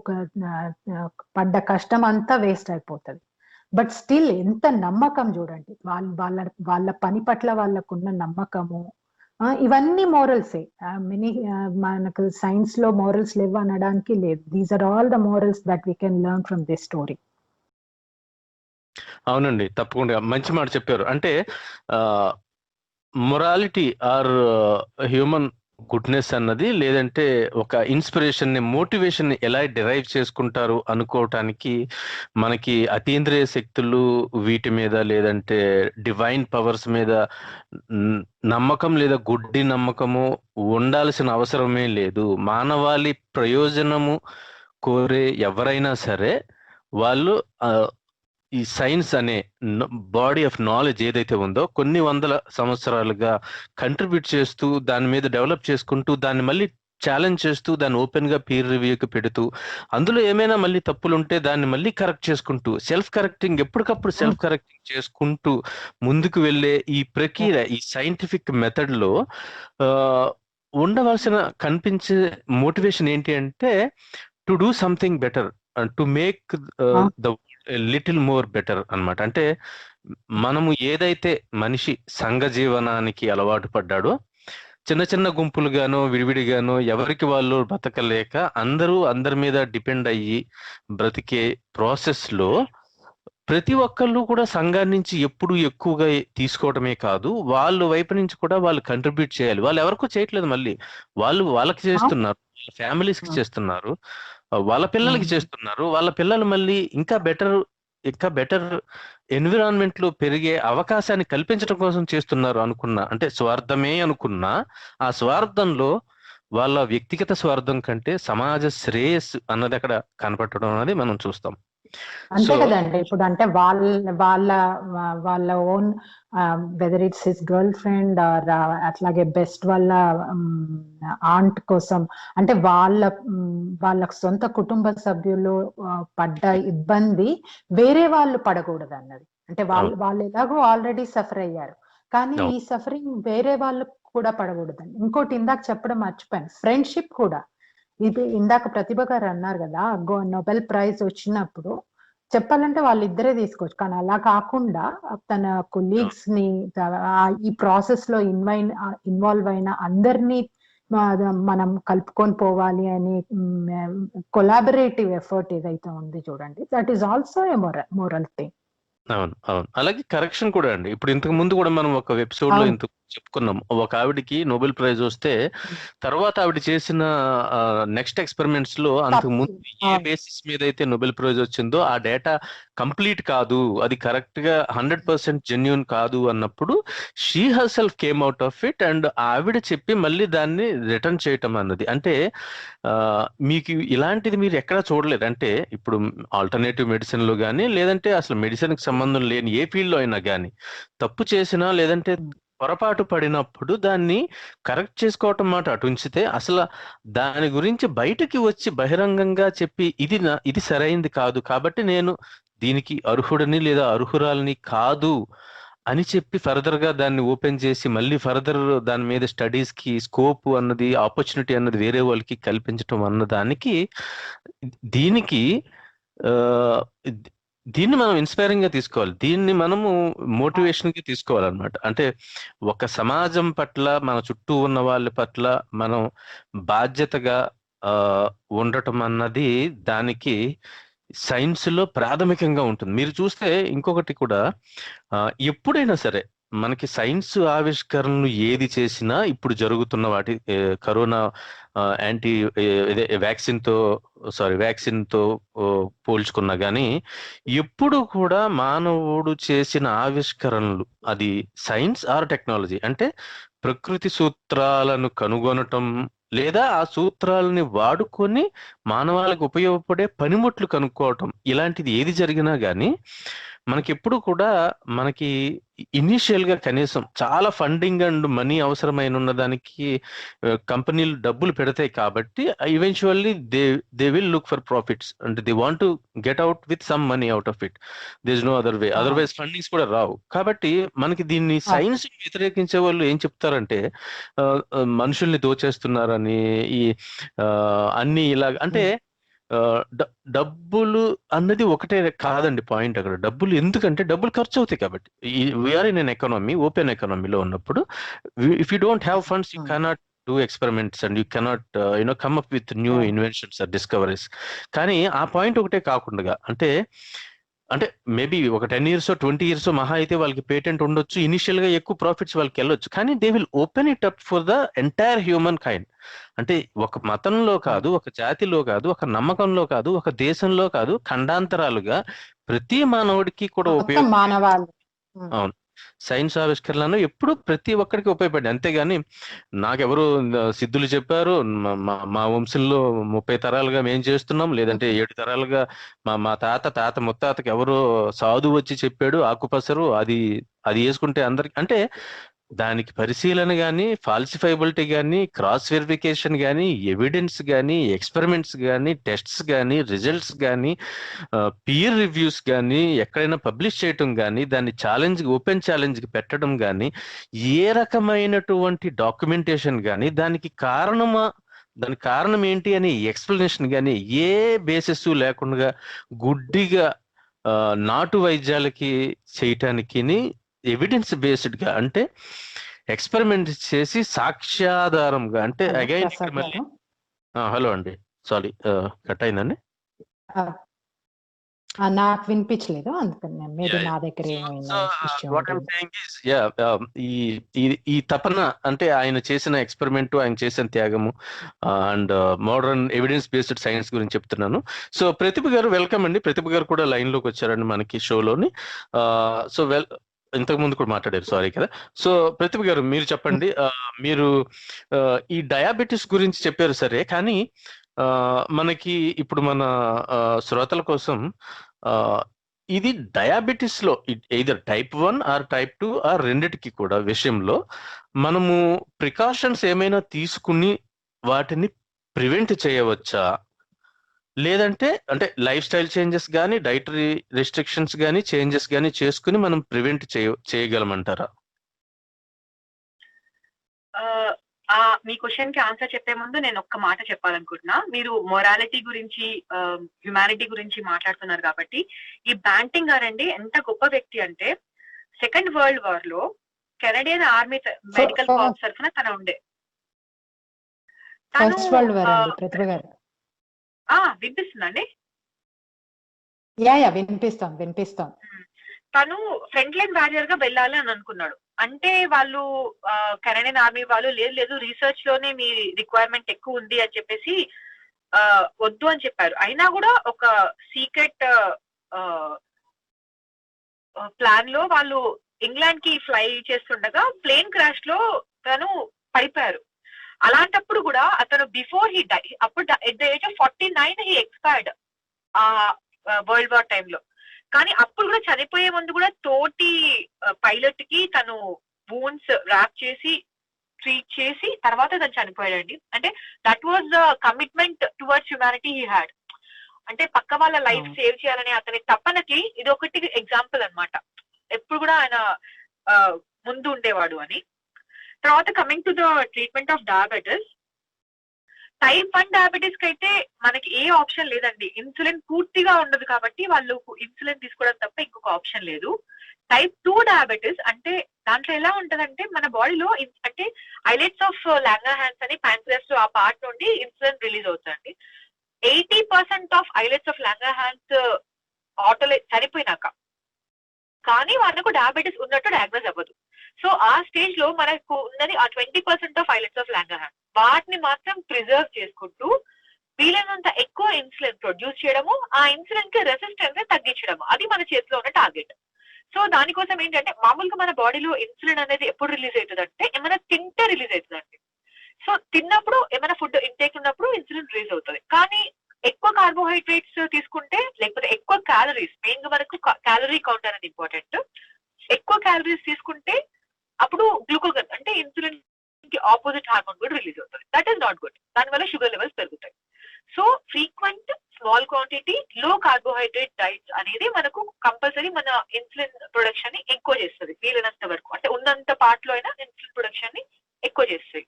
పడ్డ కష్టం అంతా వేస్ట్ అయిపోతుంది. బట్ స్టిల్ ఎంత నమ్మకం చూడండి, వాళ్ళ పని పట్ల వాళ్ళకున్న నమ్మకము. ఇవన్నీ మోరల్సే. మనకు సైన్స్ లో మోరల్స్ లేవు అనడానికి లేదు. These are all the morals that we can learn from this story. అవునండి, తప్పకుండా మంచి మాట చెప్పారు. అంటే మొరాలిటీ ఆర్ హ్యూమన్ గుడ్నెస్ అన్నది, లేదంటే ఒక ఇన్స్పిరేషన్ ని, మోటివేషన్ ని ఎలా డిరైవ్ చేసుకుంటారు అనుకోవటానికి మనకి అతీంద్రియ శక్తులు వీటి మీద, లేదంటే డివైన్ పవర్స్ మీద నమ్మకం లేదా గుడ్డి నమ్మకము ఉండాల్సిన అవసరమే లేదు. మానవాళి ప్రయోజనము కోరే ఎవరైనా సరే వాళ్ళు ఈ సైన్స్ అనే బాడీ ఆఫ్ నాలెడ్జ్ ఏదైతే ఉందో కొన్ని వందల సంవత్సరాలుగా కంట్రిబ్యూట్ చేస్తూ, దాని మీద డెవలప్ చేసుకుంటూ, దాన్ని మళ్ళీ ఛాలెంజ్ చేస్తూ, దాన్ని ఓపెన్ గా పీర్ రివ్యూకి పెడుతూ, అందులో ఏమైనా మళ్ళీ తప్పులు ఉంటే దాన్ని మళ్ళీ కరెక్ట్ చేసుకుంటూ, ఎప్పటికప్పుడు సెల్ఫ్ కరెక్టింగ్ చేసుకుంటూ ముందుకు వెళ్ళే ఈ ప్రక్రియ, ఈ సైంటిఫిక్ మెథడ్ లో ఉండవలసిన కనిపించే మోటివేషన్ ఏంటి అంటే to do something better, to make the little more better అన్నమాట. అంటే మనము ఏదైతే మనిషి సంఘ జీవనానికి అలవాటు పడ్డాడో, చిన్న చిన్న గుంపులుగానో విడివిడిగానో ఎవరికి వాళ్ళు బతకలేక అందరి మీద డిపెండ్ అయ్యి బ్రతికే ప్రాసెస్ లో ప్రతి ఒక్కళ్ళు కూడా సంఘాన్ని నుంచి ఎప్పుడు ఎక్కువగా తీసుకోవడమే కాదు, వాళ్ళు వైపు నుంచి కూడా వాళ్ళు కంట్రిబ్యూట్ చేయాలి. వాళ్ళు ఎవరికో చేయట్లేదు, మళ్ళీ వాళ్ళకి చేస్తున్నారు, ఫ్యామిలీస్ కి చేస్తున్నారు, వాళ్ళ పిల్లలకి చేస్తున్నారు. వాళ్ళ పిల్లలు మళ్ళీ ఇంకా బెటర్ ఎన్విరాన్మెంట్ లో పెరిగే అవకాశాన్ని కల్పించడం కోసం చేస్తున్నారు అనుకున్నా. అంటే స్వార్థమే అనుకున్నా, ఆ స్వార్థంలో వాళ్ళ వ్యక్తిగత స్వార్థం కంటే సమాజ శ్రేయస్సు అన్నది అక్కడ కనపడటం అనేది మనం చూస్తాం. అంతే కదండి. ఇప్పుడు అంటే వాళ్ళ own whether it's his girl friend or అట్లాగే బెస్ట్ వాళ్ళ ఆంట్ కోసం, అంటే వాళ్ళ సొంత కుటుంబ సభ్యులు పడ్డ ఇబ్బంది వేరే వాళ్ళు పడకూడదు అన్నది. అంటే వాళ్ళు ఎలాగో ఆల్రెడీ సఫర్ అయ్యారు, కానీ ఈ సఫరింగ్ వేరే వాళ్ళు కూడా పడకూడదండి. ఇంకోటి ఇందాక చెప్పడం మర్చిపోయాను, ఫ్రెండ్షిప్ కూడా. ఇది ఇందాక ప్రతిభ గారు అన్నారు కదా, నోబెల్ ప్రైజ్ వచ్చినప్పుడు చెప్పాలంటే వాళ్ళిద్దరే తీసుకోవచ్చు, కానీ అలా కాకుండా తన కొలీగ్స్ ని, ఈ ప్రాసెస్ లో ఇన్వాల్వ్ అయిన అందరినీ మనం కలుపుకొని పోవాలి అని కొలాబరేటివ్ ఎఫర్ట్ ఏదైతే ఉంది చూడండి, that is also a moral thing. అవును. అలాగే కరెక్షన్ కూడా అండి. ఇప్పుడు ఇంతకు ముందు కూడా మనం ఒక ఎపిసోడ్ లో ఇంత చెప్పుకున్నాం, ఒక ఆవిడికి నోబెల్ ప్రైజ్ వస్తే తర్వాత ఆవిడ చేసిన నెక్స్ట్ ఎక్స్పెరిమెంట్స్ లో అంతకు ముందు ఏ బేసిస్ మీద అయితే నోబెల్ ప్రైజ్ వచ్చిందో ఆ డేటా కంప్లీట్ కాదు, అది కరెక్ట్ గా 100% జెన్యూన్ కాదు అన్నప్పుడు she her self came out of it and ఆవిడ చెప్పి మళ్ళీ దాన్ని రిటర్న్ చేయటం అన్నది. అంటే మీకు ఇలాంటిది మీరు ఎక్కడ చూడలేదు. అంటే ఇప్పుడు ఆల్టర్నేటివ్ మెడిసిన్ లో కానీ, లేదంటే అసలు మెడిసిన్ కి సంబంధం లేని ఏ ఫీల్డ్ లో అయినా కానీ తప్పు చేసినా, లేదంటే పొరపాటు పడినప్పుడు దాన్ని కరెక్ట్ చేసుకోవటం మాట అటు ఉంచితే, అసలు దాని గురించి బయటకి వచ్చి బహిరంగంగా చెప్పి ఇది సరైంది కాదు కాబట్టి నేను దీనికి అర్హుడని లేదా అర్హురాలని కాదు అని చెప్పి ఫర్దర్ గా దాన్ని ఓపెన్ చేసి మళ్ళీ ఫర్దర్ దాని మీద స్టడీస్ కి స్కోప్ అన్నది, ఆపర్చునిటీ అన్నది వేరే వాళ్ళకి కల్పించటం అన్న దానికి దీనికి ఆ, దీన్ని మనం ఇన్స్పైరింగ్ గా తీసుకోవాలి. దీన్ని మనము మోటివేషన్ గా తీసుకోవాలన్నమాట. అంటే ఒక సమాజం పట్ల, మన చుట్టూ ఉన్న వాళ్ళ పట్ల మనం బాధ్యతగా ఆ ఉండటం అన్నది దానికి సైన్స్ లో ప్రాథమికంగా ఉంటుంది. మీరు చూస్తే ఇంకొకటి కూడా, ఎప్పుడైనా సరే మనకి సైన్స్ ఆవిష్కరణలు ఏది చేసినా ఇప్పుడు జరుగుతున్న వాటి కరోనా యాంటీ వ్యాక్సిన్ తో పోల్చుకున్నా గానీ ఎప్పుడు కూడా మానవుడు చేసిన ఆవిష్కరణలు, అది సైన్స్ ఆర్ టెక్నాలజీ, అంటే ప్రకృతి సూత్రాలను కనుగొనటం లేదా ఆ సూత్రాలని వాడుకొని మానవాళికి ఉపయోగపడే పనిముట్లు కనుక్కోవటం, ఇలాంటిది ఏది జరిగినా గానీ మనకి ఎప్పుడు కూడా మనకి ఇనిషియల్ గా కనీసం చాలా ఫండింగ్ అండ్ మనీ అవసరమైన ఉన్న దానికి కంపెనీలు డబ్బులు పెడతాయి కాబట్టి eventually they will look for profits, అంటే they want to get out with some money out of it. There is no other way, otherwise fundings కూడా రావు. కాబట్టి మనకి దీన్ని సైన్స్ వ్యతిరేకించే వాళ్ళు ఏం చెప్తారంటే మనుషుల్ని దోచేస్తున్నారని, ఈ అన్ని ఇలా అంటే డబ్బులు అన్నది ఒకటే కాదండి పాయింట్. అక్కడ డబ్బులు ఎందుకంటే డబ్బులు ఖర్చు అవుతాయి కాబట్టి. We're in an economy, open ఎకానమీలో ఉన్నప్పుడు if you don't have funds you cannot do experiments and you cannot come up with new inventions or discoveries. కానీ ఆ పాయింట్ ఒకటే కాకుండా అంటే మేబీ ఒక 10 years 20 years మహా అయితే వాళ్ళకి పేటెంట్ ఉండొచ్చు, ఇనిషియల్ గా ఎక్కువ ప్రాఫిట్స్ వాళ్ళకి వెళ్ళొచ్చు, కానీ they will open it up for the entire human kind. అంటే ఒక మతంలో కాదు, ఒక జాతిలో కాదు, ఒక నమ్మకంలో కాదు, ఒక దేశంలో కాదు, ఖండాంతరాలుగా ప్రతి మానవుడికి కూడా మానవాళి. అవును, సైన్స్ ఆవిష్కరణలను ఎప్పుడు ప్రతి ఒక్కరికి ఉపయోగపడ్డాయి. అంతేగాని నాకెవరు సిద్ధులు చెప్పారు, మా వంశంలో 30 తరాలుగా మేము చేస్తున్నాం, లేదంటే 7 తరాలుగా మా తాత ముత్తాతకి ఎవరో సాధు వచ్చి చెప్పాడు ఆకుపసరు అది వేసుకుంటే అందరికి, అంటే దానికి పరిశీలన కానీ, ఫాల్సిఫైబిలిటీ కానీ, క్రాస్ వెరిఫికేషన్ కానీ, ఎవిడెన్స్ కానీ, ఎక్స్పెరిమెంట్స్ కానీ, టెస్ట్స్ కానీ, రిజల్ట్స్ కానీ, పీర్ రివ్యూస్ కానీ, ఎక్కడైనా పబ్లిష్ చేయటం కానీ, దాన్ని ఓపెన్ ఛాలెంజ్కి పెట్టడం కానీ, ఏ రకమైనటువంటి డాక్యుమెంటేషన్ కానీ, దానికి కారణం ఏంటి అని ఎక్స్ప్లెనేషన్ కానీ ఏ బేసిస్ లేకుండా గుడ్డిగా నాటు వైద్యాలకి చేయటానికి ఎవిడెన్స్ బేస్డ్ గా, అంటే ఎక్స్పెరిమెంట్ చేసి సాక్ష్యాధారంగా, అంటే అగైన్ మళ్ళీ హలో అండి, సారీ కట్ అయిందండి, నాకు వినిపించలేదు, అందుకని మీరు నా దగ్గర ఈ తపన, అంటే ఆయన చేసిన ఎక్స్పెరిమెంట్, ఆయన చేసిన త్యాగము and modern evidence based science గురించి చెప్తున్నాను. సో ప్రతిభ గారు వెల్కమ్ అండి. ప్రతిభ గారు కూడా లైన్ లోకి వచ్చారండి మనకి షోలోని. సో ఇంతకు ముందు కూడా మాట్లాడారు, సారీ కదా. సో ప్రతిభ గారు మీరు చెప్పండి, మీరు ఈ డయాబెటిస్ గురించి చెప్పారు సరే, కానీ మనకి ఇప్పుడు మన శ్రోతల కోసం ఇది డయాబెటిస్ లో either type 1 or type 2 or రెండిటికి కూడా విషయంలో మనము ప్రికాషన్స్ ఏమైనా తీసుకుని వాటిని ప్రివెంట్ చేయవచ్చా, లేదంటే అంటే లైఫ్ స్టైల్ చేంజెస్ కానీ, డైటరీ రెస్ట్రిక్షన్స్ కానీ, చేంజెస్ కానీ చేసుకుని మనం ప్రివెంట్ చేయగలమంటారా? మీ క్వశ్చన్ కి ఆన్సర్ చెప్పే ముందు నేను ఒక్క మాట చెప్పాలనుకుంటున్నా. మీరు మొరాలిటీ గురించి, హ్యుమానిటీ గురించి మాట్లాడుతున్నారు కాబట్టి, ఈ బ్యాంటింగ్ గారు అండి ఎంత గొప్ప వ్యక్తి అంటే, సెకండ్ వరల్డ్ వార్ లో కెనడియన్ ఆర్మీ మెడికల్ కార్ప్స్ తరఫున తన ఉండే. వినిపిస్తుందండి? వినిపిస్తాం. తను ఫ్రంట్ లైన్ వారియర్ గా వెళ్ళాలి అని అనుకున్నాడు. అంటే వాళ్ళు కెనడియన్ ఆర్మీ వాళ్ళు లేదు రీసెర్చ్ లోనే మీ రిక్వైర్మెంట్ ఎక్కువ ఉంది అని చెప్పేసి వద్దు అని చెప్పారు. అయినా కూడా ఒక సీక్రెట్ ప్లాన్ లో వాళ్ళు ఇంగ్లాండ్ కి ఫ్లై చేస్తుండగా ప్లేన్ క్రాష్ లో తను పడిపోయారు. అలాంటప్పుడు కూడా అతను బిఫోర్ హీ డై, అప్పుడు at the age of 49 he expired world war టైంలో. కానీ అప్పుడు కూడా చనిపోయే ముందు కూడా తోటి పైలట్ కి తను వూన్స్ ర్యాప్ చేసి ట్రీట్ చేసి తర్వాత తను చనిపోయాడండి. అంటే that was the commitment towards humanity he had. అంటే పక్క వాళ్ళ లైఫ్ సేవ్ చేయాలని అతని తపనకి ఇది ఒకటి ఎగ్జాంపుల్ అన్నమాట. ఎప్పుడు కూడా ఆయన ముందు ఉండేవాడు అని. తర్వాత coming to the treatment of diabetes, type 1 diabetes కి అయితే మనకి ఏ ఆప్షన్ లేదండి. ఇన్సులిన్ పూర్తిగా ఉండదు కాబట్టి వాళ్ళు ఇన్సులిన్ తీసుకోవడం తప్ప ఇంకొక ఆప్షన్ లేదు. టైప్ 2 డయాబెటీస్ అంటే దాంట్లో ఎలా ఉంటదంటే మన బాడీలో అంటే ఐలెట్స్ ఆఫ్ లాంగర్హాన్స్ అని ప్యాంక్రియాస్ ఆ పార్ట్ నుండి ఇన్సులిన్ రిలీజ్ అవుతుందండి. 80% ఆఫ్ ఐలెట్స్ ఆఫ్ లాంగర్హాన్స్ ఆటోలో చనిపోయినాక కానీ వాళ్ళకు డయాబెటీస్ ఉన్నట్టు డయాగ్నోస్ అవ్వదు. సో ఆ స్టేజ్ లో మనకు ఉన్నది ఆ 20% ఆఫ్ ఐలెట్స్ ఆఫ్ లాంగర్హాన్స్. వాటిని మాత్రం ప్రిజర్వ్ చేసుకుంటూ వీలైనంత ఎక్కువ ఇన్సులిన్ ప్రొడ్యూస్ చేయడము, ఆ ఇన్సులిన్ కి రెసిస్టెన్స్ తగ్గించడము, అది మన చేతిలో ఉన్న టార్గెట్. సో దానికోసం ఏంటంటే మామూలుగా మన బాడీలో ఇన్సులిన్ అనేది ఎప్పుడు రిలీజ్ అవుతుంది అంటే ఏమైనా తింటే రిలీజ్ అవుతుందండి. సో తిన్నప్పుడు ఏమైనా ఫుడ్ ఇంటేక్ ఉన్నప్పుడు ఇన్సులిన్ రిలీజ్ అవుతుంది. కానీ ఎక్కువ కార్బోహైడ్రేట్స్ తీసుకుంటే లేకపోతే ఎక్కువ క్యాలరీస్, మెయిన్ గా మనకు క్యాలరీ కౌంట్ అనేది ఇంపార్టెంట్. ఎక్కువ క్యాలరీస్ తీసుకుంటే అప్పుడు గ్లూకోగన్ అంటే ఇన్సులిన్ కి ఆపోజిట్ హార్మోన్ కూడా రిలీజ్ అవుతుంది. That is not good. దానివల్ల షుగర్ లెవెల్స్ పెరుగుతాయి. సో ఫ్రీక్వెంట్ స్మాల్ క్వాంటిటీ లో కార్బోహైడ్రేట్ డైట్స్ అనేది మనకు కంపల్సరీ మన ఇన్సులిన్ ప్రొడక్షన్ ని ఎక్కువ చేస్తుంది వీలైనంత వరకు. అంటే ఉన్నంత పార్ట్ లో అయినా ఇన్సులిన్ ప్రొడక్షన్ ని ఎక్కువ చేస్తుంది.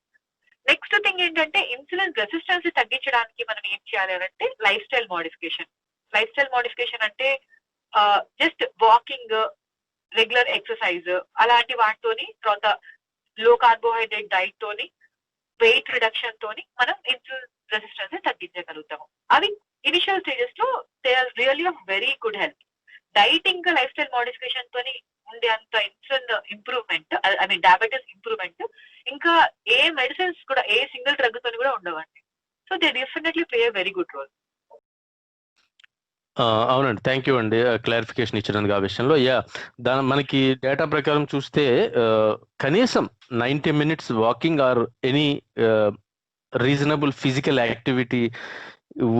నెక్స్ట్ థింగ్ ఏంటంటే ఇన్సులిన్ రెసిస్టెన్స్ తగ్గించడానికి మనం ఏం చేయాలి అంటే lifestyle modification. Lifestyle modification అంటే జస్ట్ వాకింగ్, రెగ్యులర్ ఎక్సర్సైజ్ అలాంటి వాటితోని, తర్వాత లో కార్బోహైడ్రేట్ డైట్ తోని, వెయిట్ రిడక్షన్ తోని మనం ఇన్సులిన్ రెసిస్టెన్స్ తగ్గించగలుగుతాము. అవి ఇనిషియల్ స్టేజెస్ లో they are really of very good help. Dieting lifestyle modification తోని ఉండే అంత insulin improvement, I mean diabetes improvement ఇంకా ఏ మెడిసిన్స్ కూడా, ఏ సింగిల్ డ్రగ్ తోని కూడా ఉండవండి. So they definitely play a very good role. అవునండి, థ్యాంక్ యూ అండి క్లారిఫికేషన్ ఇచ్చినందుకు ఆ విషయంలో. మనకి డేటా ప్రకారం చూస్తే కనీసం 90 minutes walking or any reasonable physical activity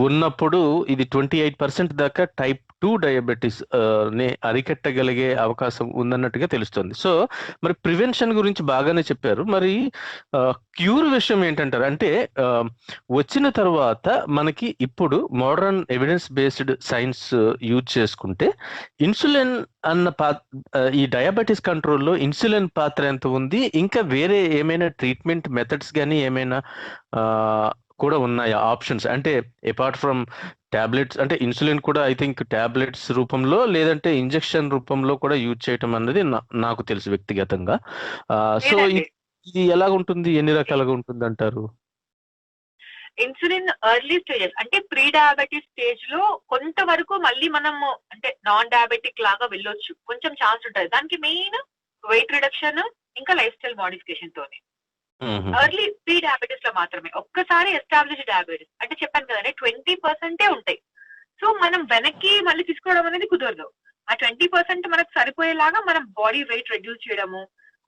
ఉన్నప్పుడు ఇది 28% దాకా టైప్ 2 డయాబెటీస్ ని అరికట్టగలిగే అవకాశం ఉందన్నట్టుగా తెలుస్తుంది. సో మరి ప్రివెన్షన్ గురించి బాగానే చెప్పారు. మరి క్యూర్ విషయం ఏంటంటారు? అంటే వచ్చిన తర్వాత మనకి ఇప్పుడు modern evidence based science use చేసుకుంటే ఇన్సులిన్ అన్న ఈ డయాబెటీస్ కంట్రోల్లో ఇన్సులిన్ పాత్ర ఎంత ఉంది? ఇంకా వేరే ఏమైనా ట్రీట్మెంట్ మెథడ్స్ కానీ ఏమైనా కూడా ఉన్నాయా ఆప్షన్స్? అంటే అపార్ట్ ఫ్రమ్ టాబ్లెట్స్, అంటే ఇన్సులిన్ కూడా ఐ థింక్ టాబ్లెట్స్ రూపంలో లేదంటే ఇంజెక్షన్ రూపంలో కూడా యూజ్ చేయటం అన్నది నాకు తెలుసు వ్యక్తిగతంగా. సో ఇది ఎలా ఉంటుంది, ఎన్ని రకాలుగా ఉంటుంది అంటారు? ఇన్సులిన్ ఎర్లీ స్టేజెస్ అంటే ప్రీ డయాబెటిక్ స్టేజ్ లో కొంతవరకు మళ్ళీ మనము అంటే నాన్ డయాబెటిక్ లాగా వెళ్ళొచ్చు, కొంచెం ఛాన్స్ ఉంటుంది. దానికి మెయిన్ వెయిట్ రిడక్షన్ ఇంకా లైఫ్ స్టైల్ మోడిఫికేషన్ తోని. ఎర్లీ ప్రీ డయాబెటీస్ లో మాత్రమే. ఒక్కసారి ఎస్టాబ్లిష్ డయాబెటీస్ అంటే చెప్పాను కదండి 20% ఉంటాయి. సో మనం వెనక్కి మళ్ళీ తీసుకోవడం అనేది కుదరదు. ఆ 20% మనకు సరిపోయేలాగా మనం బాడీ వెయిట్ రెడ్యూస్ చేయడము,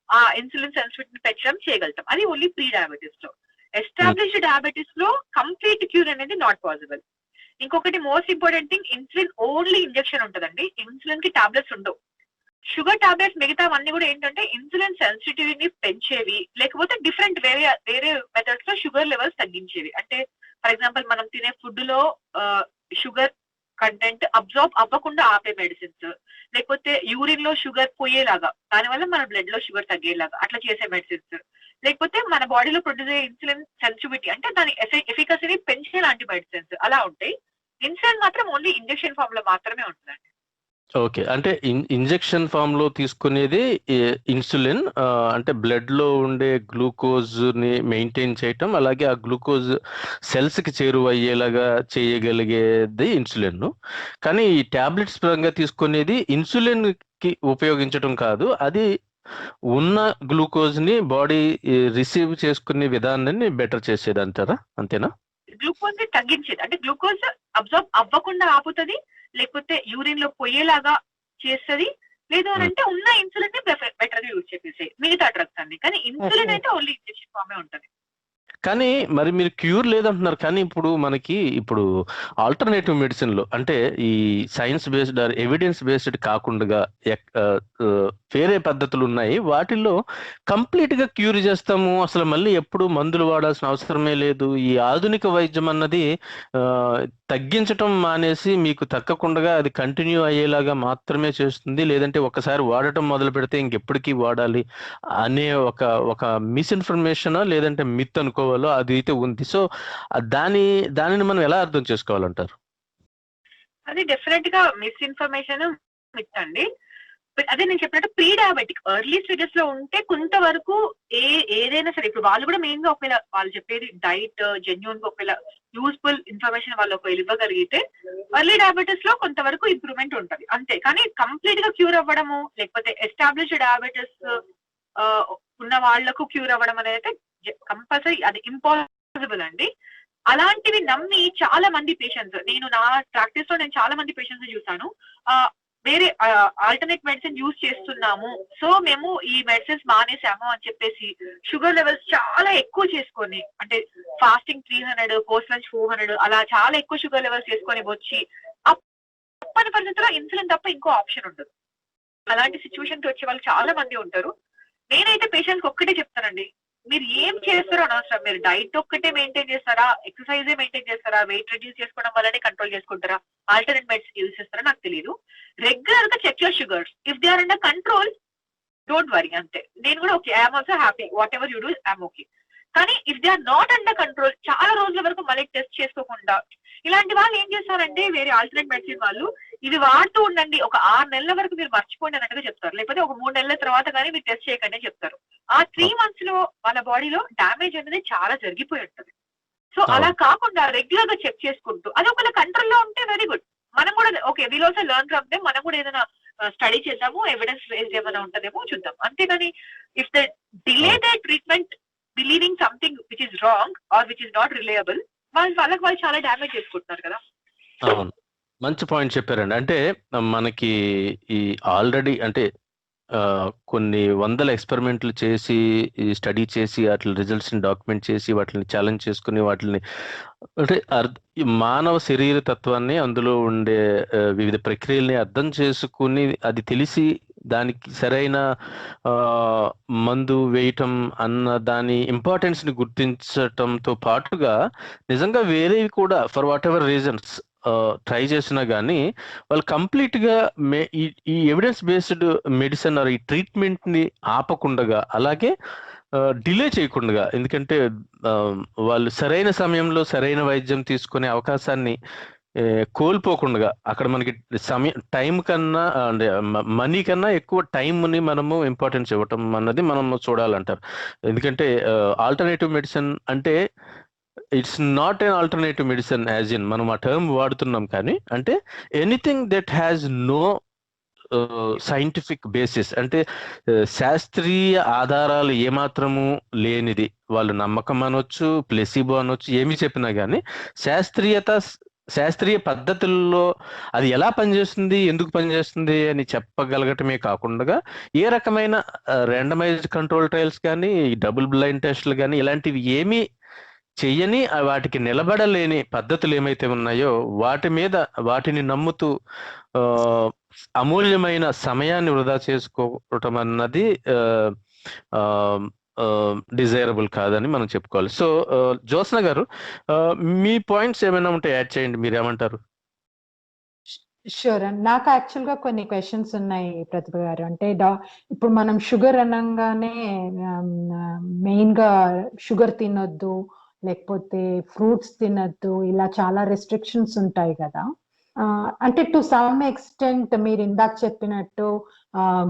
ఆ ఇన్సులిన్ సెన్సిటివిటీని పెంచడం చేయగలుగుతాం. అది ఓన్లీ ప్రీ డయాబెటీస్ లో. ఎస్టాబ్లిష్డ్ డయాబెటీస్ లో కంప్లీట్ క్యూర్ అనేది నాట్ పాసిబుల్. ఇంకొకటి most important thing, insulin only injection ఉంటుందండి. ఇన్సులిన్ కి టాబ్లెట్స్ ఉండవు. షుగర్ టాబ్లెట్స్ మిగతావన్నీ కూడా ఏంటంటే ఇన్సులిన్ సెన్సిటివిటీని పెంచేవి, లేకపోతే డిఫరెంట్ వేరే మెథడ్స్ లో షుగర్ లెవెల్స్ తగ్గించేవి. అంటే ఫర్ ఎగ్జాంపుల్ మనం తినే ఫుడ్ లో షుగర్ కంటెంట్ అబ్జార్బ్ అవ్వకుండా ఆపే మెడిసిన్స్, లేకపోతే యూరిన్ లో షుగర్ పోయేలాగా, దానివల్ల మన బ్లడ్ లో షుగర్ తగ్గేలాగా అట్లా చేసే మెడిసిన్స్, లేకపోతే మన బాడీలో ప్రొడ్యూస్ అయ్యే ఇన్సులిన్ సెన్సిటివిటీ అంటే దాని ఎఫికసీని పెంచే లాంటి మెడిసిన్స్ అలా ఉంటాయి. ఇన్సులిన్ మాత్రం ఓన్లీ ఇంజెక్షన్ ఫామ్ లో మాత్రమే ఉంటుందండి. ఓకే, అంటే ఇంజెక్షన్ ఫామ్ లో తీసుకునేది ఇన్సులిన్, అంటే బ్లడ్ లో ఉండే గ్లూకోజ్ ని మెయింటైన్ చేయటం, అలాగే ఆ గ్లూకోజ్ సెల్స్ కి చేరువయ్యేలాగా చేయగలిగేది ఇన్సులిన్. కానీ ఈ టాబ్లెట్స్ పరంగా తీసుకునేది ఇన్సులిన్ కి ఉపయోగించడం కాదు, అది ఉన్న గ్లూకోజ్ ని బాడీ రిసీవ్ చేసుకునే విధానాన్ని బెటర్ చేసేది అంటారా? అంతేనా? గ్లూకోజ్ ని తగ్గించేది అంటే గ్లూకోజ్ అబ్జార్బ్ అవ్వకుండా ఆపుతుంది, లేకపోతే యూరిన్ లో పోయేలాగా చేస్తుంది. లేదు అని అంటే ఉన్న ఇన్సులిన్ ని బెటర్ గా యూజ్ చేసేసి మిగతా డ్రగ్స్ అన్ని. కానీ ఇన్సులిన్ అయితే ఓన్లీ ఇంజెక్షన్ ఫామే ఉంటుంది. కానీ మరి మీరు క్యూర్ లేదంటున్నారు, కానీ ఇప్పుడు ఆల్టర్నేటివ్ మెడిసిన్ లో అంటే ఈ science based or evidence based కాకుండా వేరే పద్ధతులు ఉన్నాయి, వాటిల్లో కంప్లీట్ గా క్యూర్ చేస్తాము, అసలు మళ్ళీ ఎప్పుడు మందులు వాడాల్సిన అవసరమే లేదు, ఈ ఆధునిక వైద్యం అన్నది ఆ, తగ్గించటం మానేసి మీకు తగ్గకుండా అది కంటిన్యూ అయ్యేలాగా మాత్రమే చేస్తుంది, లేదంటే ఒకసారి వాడటం మొదలు పెడితే ఇంకెప్పటికీ వాడాలి అనే ఒక ఒక మిస్ఇన్ఫర్మేషన్ లేదంటే మిత్ అనుకోవాలో అది అయితే ఉంది. సో దానిని మనం ఎలా అర్థం చేసుకోవాలంటారు? అది డెఫినెట్ గా మిస్ఇన్ఫర్మేషన్ మిత్ అండి. అదే నేను చెప్పినట్టు ప్రీ డయాబెటిక్ ఎర్లీ స్టేజెస్ లో ఉంటే కొంతవరకు ఏదైనా సరే, ఇప్పుడు వాళ్ళు కూడా మెయిన్ గా ఒకవేళ వాళ్ళు చెప్పేది డైట్ జెన్యూన్ గా ఒకవేళ యూస్ఫుల్ ఇన్ఫర్మేషన్ వాళ్ళు ఒకవేళ ఇవ్వగలిగితే ఎర్లీ డయాబెటీస్ లో కొంతవరకు ఇంప్రూవ్మెంట్ ఉంటుంది అంతే. కానీ కంప్లీట్ గా క్యూర్ అవ్వడము లేకపోతే ఎస్టాబ్లిష్డ్ డయాబెటీస్ ఉన్న వాళ్లకు క్యూర్ అవ్వడం అనేది కంపల్సరీ అది ఇంపాసిబుల్ అండి. అలాంటివి నమ్మి చాలా మంది పేషెంట్స్, నేను నా ప్రాక్టీస్ లో నేను చాలా మంది పేషెంట్స్ చూసాను, వేరే ఆల్టర్నేట్ మెడిసిన్ యూజ్ చేస్తున్నాము, సో మేము ఈ మెడిసిన్స్ మానేసాము అని చెప్పేసి షుగర్ లెవెల్స్ చాలా ఎక్కువ చేసుకొని, అంటే ఫాస్టింగ్ 300 పోస్ట్ లంచ్ 400 అలా చాలా ఎక్కువ షుగర్ లెవెల్స్ చేసుకొని వచ్చి తప్పని పరిస్థితుల్లో ఇన్సులిన్ తప్ప ఇంకో ఆప్షన్ ఉండదు. అలాంటి సిచ్యువేషన్ కి వచ్చే వాళ్ళు చాలా మంది ఉంటారు. నేనైతే పేషెంట్స్ ఒక్కటే చెప్తానండి, మీరు ఏం చేస్తారో అనవసరం, మీరు డైట్ ఒక్కటే మెయింటైన్ చేస్తారా, ఎక్సర్సైజే మెయింటైన్ చేస్తారా, వెయిట్ రిడ్యూస్ చేసుకోవడం వల్లనే కంట్రోల్ చేసుకుంటారా, ఆల్టర్నేట్ మెడిసిన్ యూజ్ చేస్తారా నాకు తెలియదు. రెగ్యులర్ గా check your sugars, if they are under control don't worry అంతే. నేను కూడా okay, I'm also happy, whatever you do I'm okay. కానీ if they are not under control, చాలా రోజుల వరకు మళ్ళీ టెస్ట్ చేసుకోకుండా, ఇలాంటి వాళ్ళు ఏం చేస్తారంటే వేరే ఆల్టర్నేట్ మెడిసిన్ వాళ్ళు ఇవి వాడుతూ ఉండండి, ఒక 6 నెలల వరకు మీరు మర్చిపోండి అన్నట్టుగా చెప్తారు, లేకపోతే ఒక 3 నెలల తర్వాత కానీ మీరు టెస్ట్ చేయకండి చెప్తారు. ఆ 3 months లో వాళ్ళ బాడీలో డ్యామేజ్ అనేది చాలా జరిగిపోయి ఉంటుంది. సో అలా కాకుండా రెగ్యులర్ గా చెక్ చేసుకుంటూ అది ఒకవేళ కంట్రోల్లో ఉంటే వెరీ గుడ్. మనం కూడా okay will also learn from them, మనం కూడా ఏదైనా స్టడీ చేద్దాము, ఎవిడెన్స్ బేస్డ్ ఏమైనా ఉంటుందేమో చూద్దాం. అంతేగాని if they delay the treatment believing something which is wrong or which is not reliable, వాళ్ళకి వాళ్ళు చాలా డ్యామేజ్ చేసుకుంటున్నారు కదా. అవును, మంచి పాయింట్ చెప్పారండి. అంటే మనకి ఈ ఆల్రెడీ అంటే కొన్ని వందల ఎక్స్పెరిమెంట్లు చేసి స్టడీ చేసి వాటి రిజల్ట్స్ని డాక్యుమెంట్ చేసి వాటిని ఛాలెంజ్ చేసుకుని వాటిని అంటే మానవ శరీర తత్వాన్ని అందులో ఉండే వివిధ ప్రక్రియల్ని అర్థం చేసుకుని అది తెలిసి దానికి సరైన మందు వేయటం అన్న దాని ఇంపార్టెన్స్ని గుర్తించటంతో పాటుగా నిజంగా వేరేవి కూడా for what ever reasons try చేసినా కానీ వాళ్ళు కంప్లీట్గా ఈ ఎవిడెన్స్ బేస్డ్ మెడిసిన్ ఈ ట్రీట్మెంట్ని ఆపకుండా అలాగే డిలే చేయకుండా, ఎందుకంటే వాళ్ళు సరైన సమయంలో సరైన వైద్యం తీసుకునే అవకాశాన్ని కోల్పోకుండా అక్కడ మనకి టైం కన్నా అంటే మనీ కన్నా ఎక్కువ టైంని మనము ఇంపార్టెన్స్ ఇవ్వటం అన్నది మనం చూడాలంటారు. ఎందుకంటే ఆల్టర్నేటివ్ మెడిసిన్ అంటే it's not an alternative medicine as in మనం ఆ టర్మ్ వాడుతున్నాం, కానీ అంటే anything that has no scientific basis, అంటే శాస్త్రీయ ఆధారాలు ఏమాత్రము లేనిది, వాళ్ళు నమ్మకం అనొచ్చు ప్లెసిబో అనొచ్చు ఏమి చెప్పినా కానీ శాస్త్రీయ పద్ధతుల్లో అది ఎలా పనిచేస్తుంది ఎందుకు పనిచేస్తుంది అని చెప్పగలగటమే కాకుండా ఏ రకమైన ర్యాండమైజ్డ్ కంట్రోల్ ట్రయల్స్ కానీ డబుల్ బ్లైండ్ టెస్టులు కానీ ఇలాంటివి ఏమీ చెయ్యని వాటికి నిలబడలేని పద్ధతులు ఏమైతే ఉన్నాయో వాటిని నమ్ముతూ అమూల్యమైన సమయాన్ని వృధా చేసుకోవటం అన్నది డిజైరబుల్ కాదని మనం చెప్పుకోవాలి. సో జ్యోత్స్న గారు, మీ పాయింట్స్ ఏమైనా ఉంటే యాడ్ చేయండి, మీరేమంటారు? షూర్ అండి. నాకు యాక్చువల్ గా కొన్ని క్వశ్చన్స్ ఉన్నాయి ప్రతిభ గారు. అంటే ఇప్పుడు మనం షుగర్ అనగానే మెయిన్ గా షుగర్ తినొద్దు, లేకపోతే ఫ్రూట్స్ తినొద్దు, ఇలా చాలా రెస్ట్రిక్షన్స్ ఉంటాయి కదా. అంటే టు సమ్ ఎక్స్టెంట్ మీరు ఇందాక చెప్పినట్టు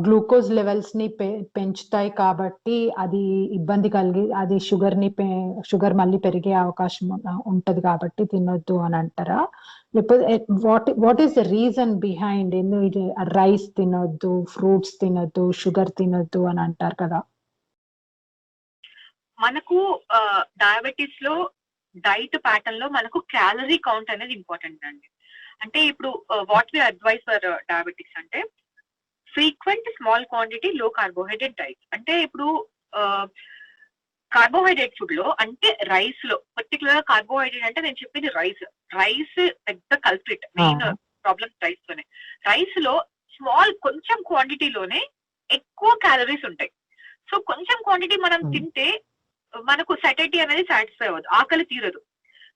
గ్లూకోజ్ లెవెల్స్ ని పెంచుతాయి కాబట్టి అది ఇబ్బంది కలిగి అది షుగర్ మళ్ళీ పెరిగే అవకాశం ఉంటది కాబట్టి తినొద్దు అని అంటారా, లేకపోతే what is the reason behind rice తినొద్దు, ఫ్రూట్స్ తినొద్దు, షుగర్ తినొద్దు అని అంటారు కదా? మనకు డయాబెటీస్ లో డైట్ ప్యాటర్న్ లో మనకు క్యాలరీ కౌంట్ అనేది ఇంపార్టెంట్ అండి. అంటే ఇప్పుడు what we advise for diabetics అంటే ఫ్రీక్వెంట్ స్మాల్ క్వాంటిటీ లో కార్బోహైడ్రేట్ డైట్. అంటే ఇప్పుడు కార్బోహైడ్రేట్ ఫుడ్ లో అంటే రైస్ లో పర్టికులర్ గా కార్బోహైడ్రేట్ అంటే నేను చెప్పింది రైస్ పెద్ద కల్ప్రిట్, మెయిన్ ప్రాబ్లమ్ రైస్ లోనే. రైస్ లో కొంచెం క్వాంటిటీలోనే ఎక్కువ క్యాలరీస్ ఉంటాయి. సో కొంచెం క్వాంటిటీ మనం తింటే మనకు సటైటీ అనేది సాటిస్ఫై అవ్వదు, ఆకలి తీరదు.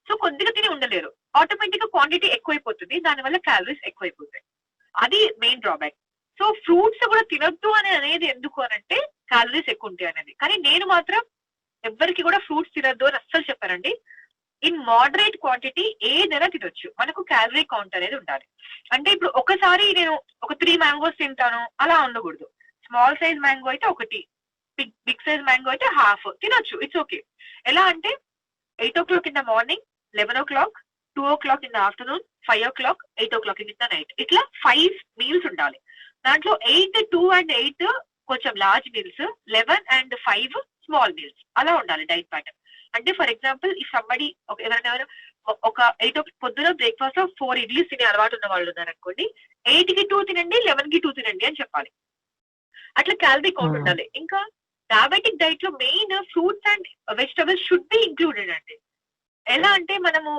సో కొద్దిగా తిని ఉండలేరు, ఆటోమేటిక్ గా క్వాంటిటీ ఎక్కువైపోతుంది, దానివల్ల క్యాలరీస్ ఎక్కువైపోతాయి. అది మెయిన్ డ్రాబ్యాక్. సో ఫ్రూట్స్ కూడా తినొద్దు అనేది ఎందుకు అనంటే క్యాలరీస్ ఎక్కువ ఉంటాయి అనేది. కానీ నేను మాత్రం ఎవరికి కూడా ఫ్రూట్స్ తినొద్దు అని అస్సలు చెప్పానండి. ఇన్ మోడరేట్ క్వాంటిటీ ఏదైనా తినొచ్చు, మనకు క్యాలరీ కౌంట్ అనేది ఉండాలి. అంటే ఇప్పుడు ఒకసారి నేను ఒక 3 మ్యాంగోస్ తింటాను అలా ఉండకూడదు. స్మాల్ సైజ్ మ్యాంగో అయితే 1, బిగ్ సైజ్ మ్యాంగో అయితే 1/2 తినొచ్చు, ఇట్స్ ఓకే. ఎలా అంటే 8 o'clock in the morning, 11 o'clock, 2 o'clock in the afternoon, 5 o'clock, 8 o'clock in the night. ఇట్లా 5 మీల్స్ ఉండాలి. దాంట్లో 8, 2 and 8 కొంచెం large meals, 11 and 5 small meals, అలా ఉండాలి డైట్ ప్యాటర్న్. అంటే ఫర్ ఎగ్జాంపుల్ ఈ సంబడి ఎవరైనా ఒక 8 పొద్దున బ్రేక్ఫాస్ట్ 4 ఇడ్లీస్ తినే అలవాటు ఉన్న వాళ్ళు ఉన్నారు అనుకోండి, 8కి 2 తినండి, 11కి 2 తినండి అని చెప్పాలి. అట్లా క్యాలరీ కౌంట్ ఉండాలి. ఇంకా డయాబెటిక్ డైట్ లో main fruits and vegetables should be included అండి. ఎలా అంటే మనము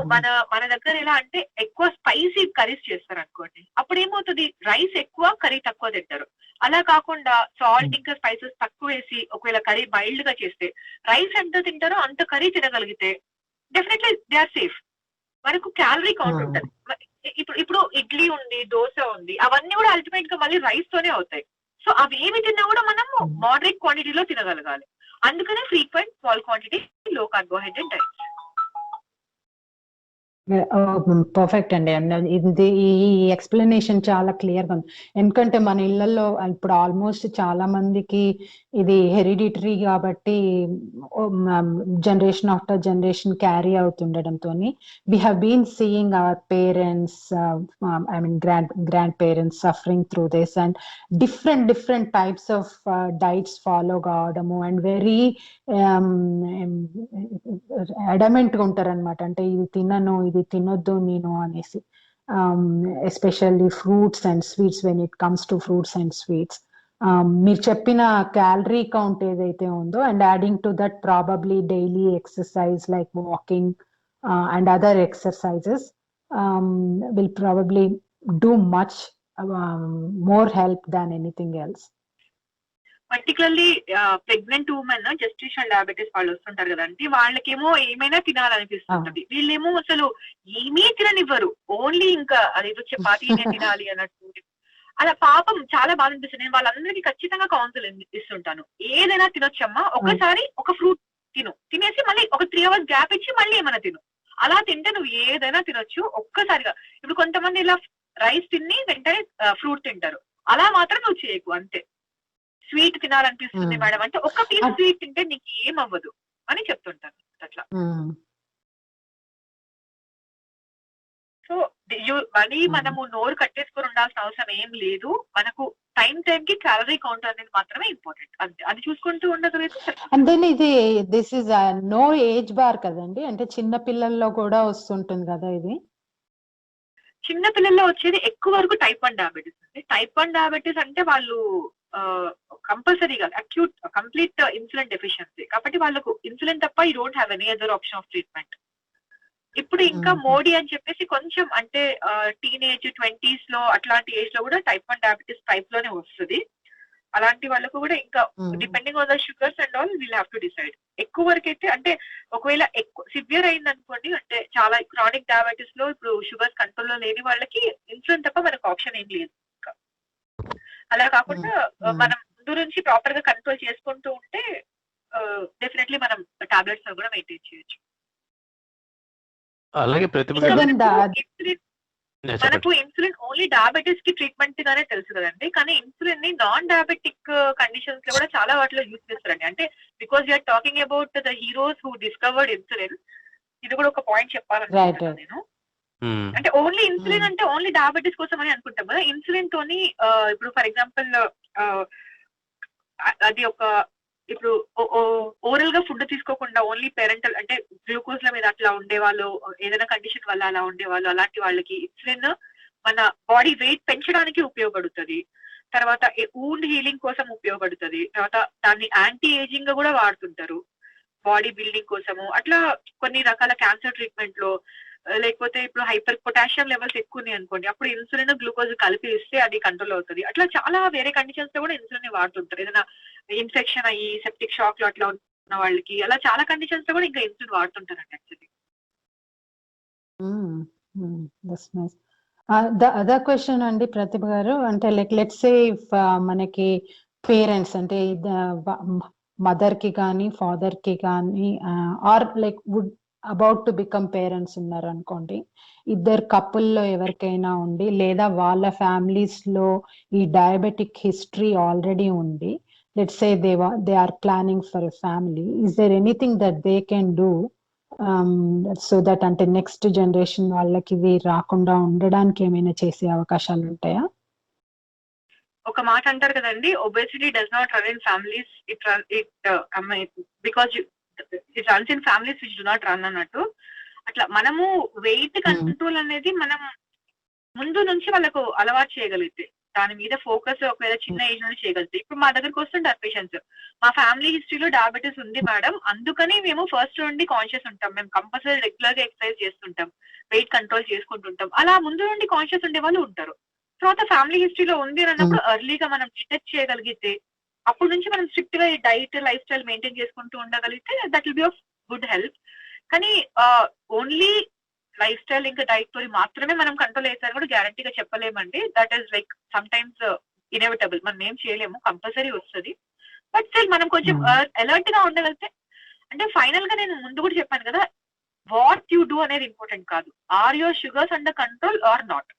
మన దగ్గర ఎలా అంటే ఎక్కువ స్పైసీ కర్రీస్ చేస్తారు అనుకోండి, అప్పుడు ఏమవుతుంది, రైస్ ఎక్కువ కర్రీ తక్కువ తింటారు. అలా కాకుండా సాల్ట్ ఇంకా స్పైసెస్ తక్కువ వేసి ఒకవేళ కర్రీ మైల్డ్ గా చేస్తే రైస్ ఎంత తింటారో అంత కర్రీ తినగలిగితే డెఫినెట్లీ దే ఆర్ సేఫ్. మనకు క్యాలరీ కౌంట్ ఉంటుంది. ఇప్పుడు ఇడ్లీ ఉంది, దోశ ఉంది, అవన్నీ కూడా అల్టిమేట్ గా మళ్ళీ రైస్ తోనే అవుతాయి. సో అవి ఏమి తిన్నా కూడా మనము మోడరేట్ క్వాంటిటీలో తినగలగాలి. అందుకనే ఫ్రీక్వెంట్ స్మాల్ క్వాంటిటీ లో కార్బోహైడ్రేట్ డైట్. పర్ఫెక్ట్ అండి. ఇది ఈ ఎక్స్ప్లెనేషన్ చాలా క్లియర్ గా ఉంది. ఎందుకంటే మన ఇళ్లలో ఇప్పుడు ఆల్మోస్ట్ చాలా మందికి ఇది హెరిడిటరీ కాబట్టి జనరేషన్ ఆఫ్టర్ జనరేషన్ క్యారీ అవుతుండడంతో we have been seeing our parents, I mean grandparents suffering through this and different types of diets follow కావడము అండ్ వెరీ అడమెంట్ గా ఉంటారనమాట. అంటే ఇది తినను, ఇది తినొద్దు నేను అనేసి. Especially fruits and sweets, when it comes to fruits and sweets. మీరు చెప్పిన క్యాలరీ కౌంట్ ఏదైతే ఉందో and adding to that probably daily exercise like walking and other exercises will probably do much more help than anything else. Particularly pregnant women, gestational diabetes వాళ్ళు వస్తుంటారు కదండి, వాళ్ళకేమో ఏమైనా తినాలనిపిస్తుంటది. వీళ్ళేమో అసలు ఏమీ తిననివ్వరు, ఓన్లీ ఇంకా అదేదో చపాతీనే తినాలి అన్నట్టు. అలా పాపం చాలా బాధ అనిపిస్తుంది. నేను వాళ్ళందరికీ ఖచ్చితంగా కౌన్సిల్ ఇస్తుంటాను, ఏదైనా తినొచ్చమ్మా, ఒకసారి ఒక ఫ్రూట్ తినేసి మళ్ళీ ఒక 3 hours గ్యాప్ ఇచ్చి మళ్ళీ ఏమైనా తిను. అలా తింటే నువ్వు ఏదైనా తినొచ్చు ఒక్కసారిగా. ఇప్పుడు కొంతమంది ఇలా రైస్ తిని వెంటనే ఫ్రూట్ తింటారు, అలా మాత్రం నువ్వు చేయకు. అంతే. స్వీట్ తినాలనిపిస్తుంది మేడం అంటే ఒక పీస్ స్వీట్ తింటే నీకు ఏం అవ్వదు అని చెప్తుంటాను అట్లా. సో మళ్ళీ మనము నోరు కట్టేసుకొని ఉండాల్సిన అవసరం ఏం లేదు. మనకు టైం కి క్యాలరీ కౌంట్ అనేది మాత్రమే ఇంపార్టెంట్. అంతే, అది చూసుకుంటూ ఉండగలిగితే. అంటే ఇది this is no age bar కదండి, అంటే చిన్న పిల్లల్లో కూడా వస్తుంటుంది కదా ఇది? చిన్న పిల్లల్లో వచ్చేది ఎక్కువ వరకు టైప్ 1 డయాబెటీస్ అండి. టైప్ 1 డయాబెటీస్ అంటే వాళ్ళు కంపల్సరీగా అక్యూట్ కంప్లీట్ ఇన్సులిన్ డెఫిషియన్సీ, కాబట్టి వాళ్ళకు ఇన్సులిన్ తప్ప you don't have any other option of treatment. ఇప్పుడు ఇంకా మోడీ అని చెప్పేసి కొంచెం అంటే టీనేజ్ 20s లో అట్లాంటి ఏజ్ లో కూడా టైప్ 1 డయాబెటీస్ టైప్ లోనే వస్తుంది. అలాంటి వాళ్ళకు కూడా ఇంకా depending on the sugars and all will have to decide. ఎక్కువ వరకు అయితే అంటే ఒకవేళ ఎక్కువ సివియర్ అయింది అనుకోండి, అంటే చాలా క్రానిక్ డయాబెటీస్ లో ఇప్పుడు షుగర్స్ కంట్రోల్ లో లేని వాళ్ళకి ఇన్సులిన్ తప్ప మనకు ఆప్షన్ ఏం లేదు. అలా కాకుండా మనం ముందు నుంచి ప్రాపర్ గా కంట్రోల్ చేసుకుంటూ ఉంటే డెఫినెట్లీ మనం టాబ్లెట్స్ కూడా మెయింటైన్ చేయొచ్చు. అలాగే మనకు ఇన్సులిన్ ఓన్లీ డయాబెటీస్ కి ట్రీట్మెంట్ గానే తెలుసు కదండి, కానీ ఇన్సులిన్ ని నాన్ డయాబెటిక్ కండిషన్స్ లో కూడా చాలా వాటిలో యూజ్ చేస్తారండి. అంటే because you're talking about the heroes who discovered insulin, ఇది కూడా ఒక పాయింట్ చెప్పాలనుకుంటున్నాను నేను. అంటే ఓన్లీ ఇన్సులిన్ అంటే ఓన్లీ డయాబెటీస్ కోసం అని అనుకుంటాం కదా. ఇన్సులిన్ తోని ఇప్పుడు ఫర్ ఎగ్జాంపుల్ అది ఒక ఇప్పుడు ఓరల్ గా ఫుడ్ తీసుకోకుండా ఓన్లీ పేరెంటల్ అంటే గ్లూకోజ్ ల మీద అట్లా ఉండేవాళ్ళు, ఏదైనా కండిషన్ వల్ల అలా ఉండేవాళ్ళు, అలాంటి వాళ్ళకి ఇన్సులిన్ మన బాడీ వెయిట్ పెంచడానికి ఉపయోగపడుతుంది. తర్వాత వూండ్ హీలింగ్ కోసం ఉపయోగపడుతుంది. తర్వాత దాన్ని యాంటీ ఏజింగ్ గా కూడా వాడుతుంటారు. బాడీ బిల్డింగ్ కోసము, అట్లా కొన్ని రకాల క్యాన్సర్ ట్రీట్మెంట్ లో, లేకపోతే ఇప్పుడు హైపర్ పొటాషియం లెవెల్స్ ఎక్కువ ఉన్నాయి అనుకోండి, అప్పుడు ఇన్సులిన్ గ్లూకోజ్ కలిపి ఇస్తే అది కంట్రోల్ అవుతుంది. అట్లా చాలా వేరే కండిషన్స్ లో కూడా ఇన్సులిన్ వాడుతుంటారు. ఏదైనా ఇన్ఫెక్షన్ అయ్యి సెప్టిక్ షాక్ లో అట్లా ఉన్న వాళ్ళకి, అలా చాలా కండిషన్స్ లో కూడా ఇంకా ఇన్సులిన్ వాడుతుంటారండి actually. That's nice. The other question అండి ప్రతిభ గారు, అంటే లైక్ లెట్స్ సే ఇఫ్ మనకి పేరెంట్స్ అంటే మదర్ కి కానీ ఫాదర్ కి కానీ or like would about to become parents ఉన్నారు అనుకోండి, ఇద్దరు కపుల్లో ఎవరికైనా ఉండి లేదా వాళ్ళ ఫ్యామిలీస్ లో ఈ డయాబెటిక్ హిస్టరీ ఆల్రెడీ ఉంది, let's say they are planning for a family, is there anything that they can do so that అంటే నెక్స్ట్ జనరేషన్ వాళ్ళకి ఇవి రాకుండా ఉండడానికి ఏమైనా చేసే అవకాశాలు ఉంటాయా? ఒక మాట అంటారు కదండి, obesity does not run in families, because it runs in families which do not run అన్నట్టు. అట్లా మనము వెయిట్ కంట్రోల్ అనేది మనం ముందు నుంచి వాళ్ళకు అలవాటు చేయగలిగితే, దాని మీద ఫోకస్ ఒకవేళ చిన్న ఏజ్ నుండి చేయగలిగితే. ఇప్పుడు మా దగ్గరకు వస్తుంటారు పేషెంట్స్, మా ఫ్యామిలీ హిస్టరీలో డయాబెటీస్ ఉంది మేడం, అందుకని మేము ఫస్ట్ నుండి కాన్షియస్ ఉంటాం, మేము కంపల్సరీ రెగ్యులర్ గా ఎక్సర్సైజ్ చేస్తుంటాం, వెయిట్ కంట్రోల్ చేసుకుంటుంటాం, అలా ముందు నుండి కాన్షియస్ ఉండే వాళ్ళు ఉంటారు. తర్వాత ఫ్యామిలీ హిస్టరీలో ఉంది అన్నప్పుడు ఎర్లీగా మనం డిటెక్ట్ చేయగలిగితే, అప్పటి నుంచి మనం స్ట్రిక్ట్ గా డైట్ లైఫ్ స్టైల్ మెయింటైన్ చేసుకుంటూ ఉండగలిగితే that will be of good help. కానీ ఓన్లీ లైఫ్ స్టైల్ ఇంకా డైట్ తో మాత్రమే మనం కంట్రోల్ చేస్తారని కూడా గ్యారంటీగా చెప్పలేమండి. That is like some times inevitable, మనం ఏం చేయలేము, కంపల్సరీ వస్తుంది. బట్ స్టిల్ మనం కొంచెం అలర్ట్ గా ఉండగలిగితే, అంటే ఫైనల్ గా నేను ముందు కూడా చెప్పాను కదా, వాట్ యూ డూ అనేది ఇంపార్టెంట్ కాదు, are your sugars under control or not.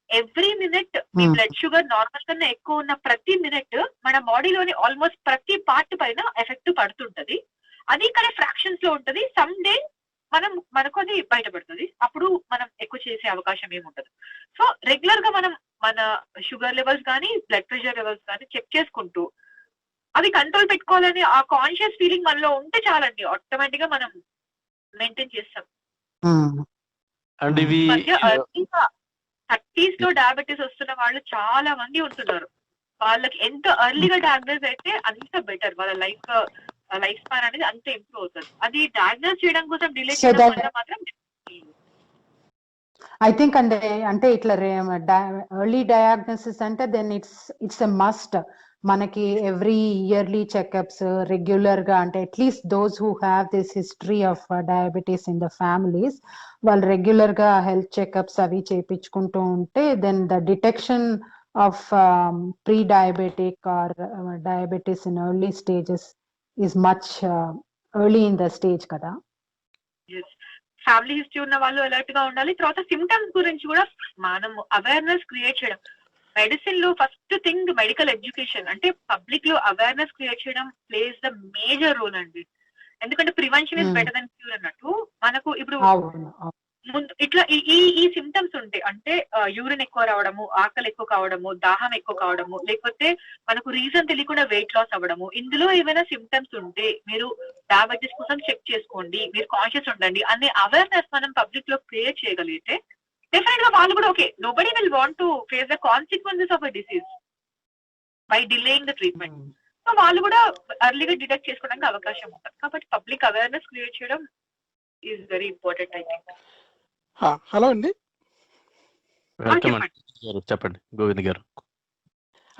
Every minute మీ బ్లడ్ షుగర్ నార్మల్ కన్నా ఎక్కువ ఉన్న ప్రతి మినిట్ మన బాడీలోని ఆల్మోస్ట్ ప్రతి పార్ట్ పైన ఎఫెక్ట్ పడుతుంటది. అది కానీ ఫ్రాక్షన్స్ లో ఉంటది. సమ్ డే మనకు అది బయటపడుతుంది, అప్పుడు మనం ఎక్కువ చేసే అవకాశం ఏముంటదు. సో రెగ్యులర్ గా మనం మన షుగర్ లెవెల్స్ కానీ బ్లడ్ ప్రెషర్ లెవెల్స్ కానీ చెక్ చేసుకుంటూ అవి కంట్రోల్ పెట్టుకోవాలని ఆ కాన్షియస్ ఫీలింగ్ మనలో ఉంటే చాలండి, ఆటోమేటిక్ గా మనం మెయింటైన్ చేస్తాం. అండ్ ఇవి 30s లో డయాబెటీస్ వస్తున్న వాళ్ళు చాలా మంది ఉంటున్నారు. వాళ్ళకి ఎంత ఎర్లీగా డయాగ్నోస్ అయితే అంత బెటర్, వాళ్ళ లైఫ్ స్పాన్ అనేది అంత ఇంప్రూవ్ అవుతుంది. అది డయాగ్నోస్ చేయడం కోసం డిలే చేయడం వల్ల మాత్రం ఐ థింక్ అంటే ఇట్లా ఎర్లీ డయాగ్నోసిస్ అంటే దెన్ ఇట్స్ ఎ మస్ట్. మనకి ఎవ్రీ ఇయర్లీ చెకప్స్ రెగ్యులర్ గా, అంటే at least those who have this history of diabetes in the families, వాళ్ళు రెగ్యులర్ గా హెల్త్ చెకప్స్ అవి చేయించుకుంటూ ఉంటే then the detection of pre diabetic or diabetes in early stages is much early in the stage కదా. Family history ఉన్న వాళ్ళు alert గా ఉండాలి. తర్వాత సిమ్టమ్స్ గురించి కూడా మనం అవేర్నెస్ క్రియేట్ చేయడం. మెడిసిన్ లో ఫస్ట్ థింగ్ మెడికల్ ఎడ్యుకేషన్, అంటే పబ్లిక్ లో అవేర్నెస్ క్రియేట్ చేయడం ప్లేస్ ద మేజర్ రోల్ అండి. ఎందుకంటే prevention is better than cure అన్నట్టు. మనకు ఇప్పుడు ముందు ఇట్లా ఈ సిమ్టమ్స్ ఉంటాయి, అంటే యూరిన్ ఎక్కువ రావడము, ఆకలి ఎక్కువ కావడము, దాహం ఎక్కువ కావడము, లేకపోతే మనకు రీజన్ తెలియకుండా వెయిట్ లాస్ అవ్వడము, ఇందులో ఏమైనా సిమ్టమ్స్ ఉంటే మీరు డయాబెటీస్ కోసం చెక్ చేసుకోండి, మీరు కాన్షియస్ ఉండండి అనే అవేర్నెస్ మనం పబ్లిక్ లో క్రియేట్ చేయగలిగితే డెఫినెట్ గా వాళ్ళు కూడా okay, nobody will want to face the consequences of a disease by delaying the treatment. So వాళ్ళు కూడా ఎర్లీగా డిటెక్ట్ చేసుకోవడానికి అవకాశం ఉంటుంది. కాబట్టి పబ్లిక్ అవేర్నెస్ క్రియేట్ చేయడం is very important I think. Hello అండి. చెప్పండి గోవింద్ గారు.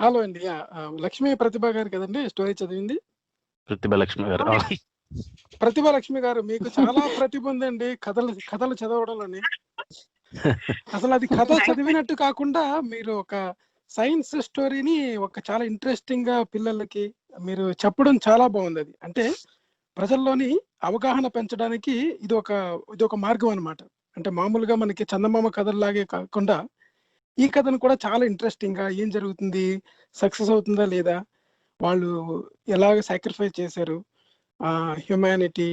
హలో అండి. లక్ష్మీ ప్రతిభ గారు కదండి స్టోరీ చదివింది? ప్రతిభ లక్ష్మి గారు. ప్రతిభ లక్ష్మి గారు, మీకు చాలా ప్రతిభ ఉందండి కథలు చదవడంలోని. అసలు అది కథ చదివినట్టు కాకుండా మీరు ఒక సైన్స్ స్టోరీని ఒక చాలా ఇంట్రెస్టింగ్ గా పిల్లలకి మీరు చెప్పడం చాలా బాగుంది. అది అంటే ప్రజల్లోని అవగాహన పెంచడానికి ఇది ఒక మార్గం అన్నమాట. అంటే మామూలుగా మనకి చందమామ కథల్లాగే కాకుండా ఈ కథను కూడా చాలా ఇంట్రెస్టింగ్ గా, ఏం జరుగుతుంది, సక్సెస్ అవుతుందా లేదా, వాళ్ళు ఎలాగ సాక్రిఫైస్ చేశారు, హ్యుమానిటీ,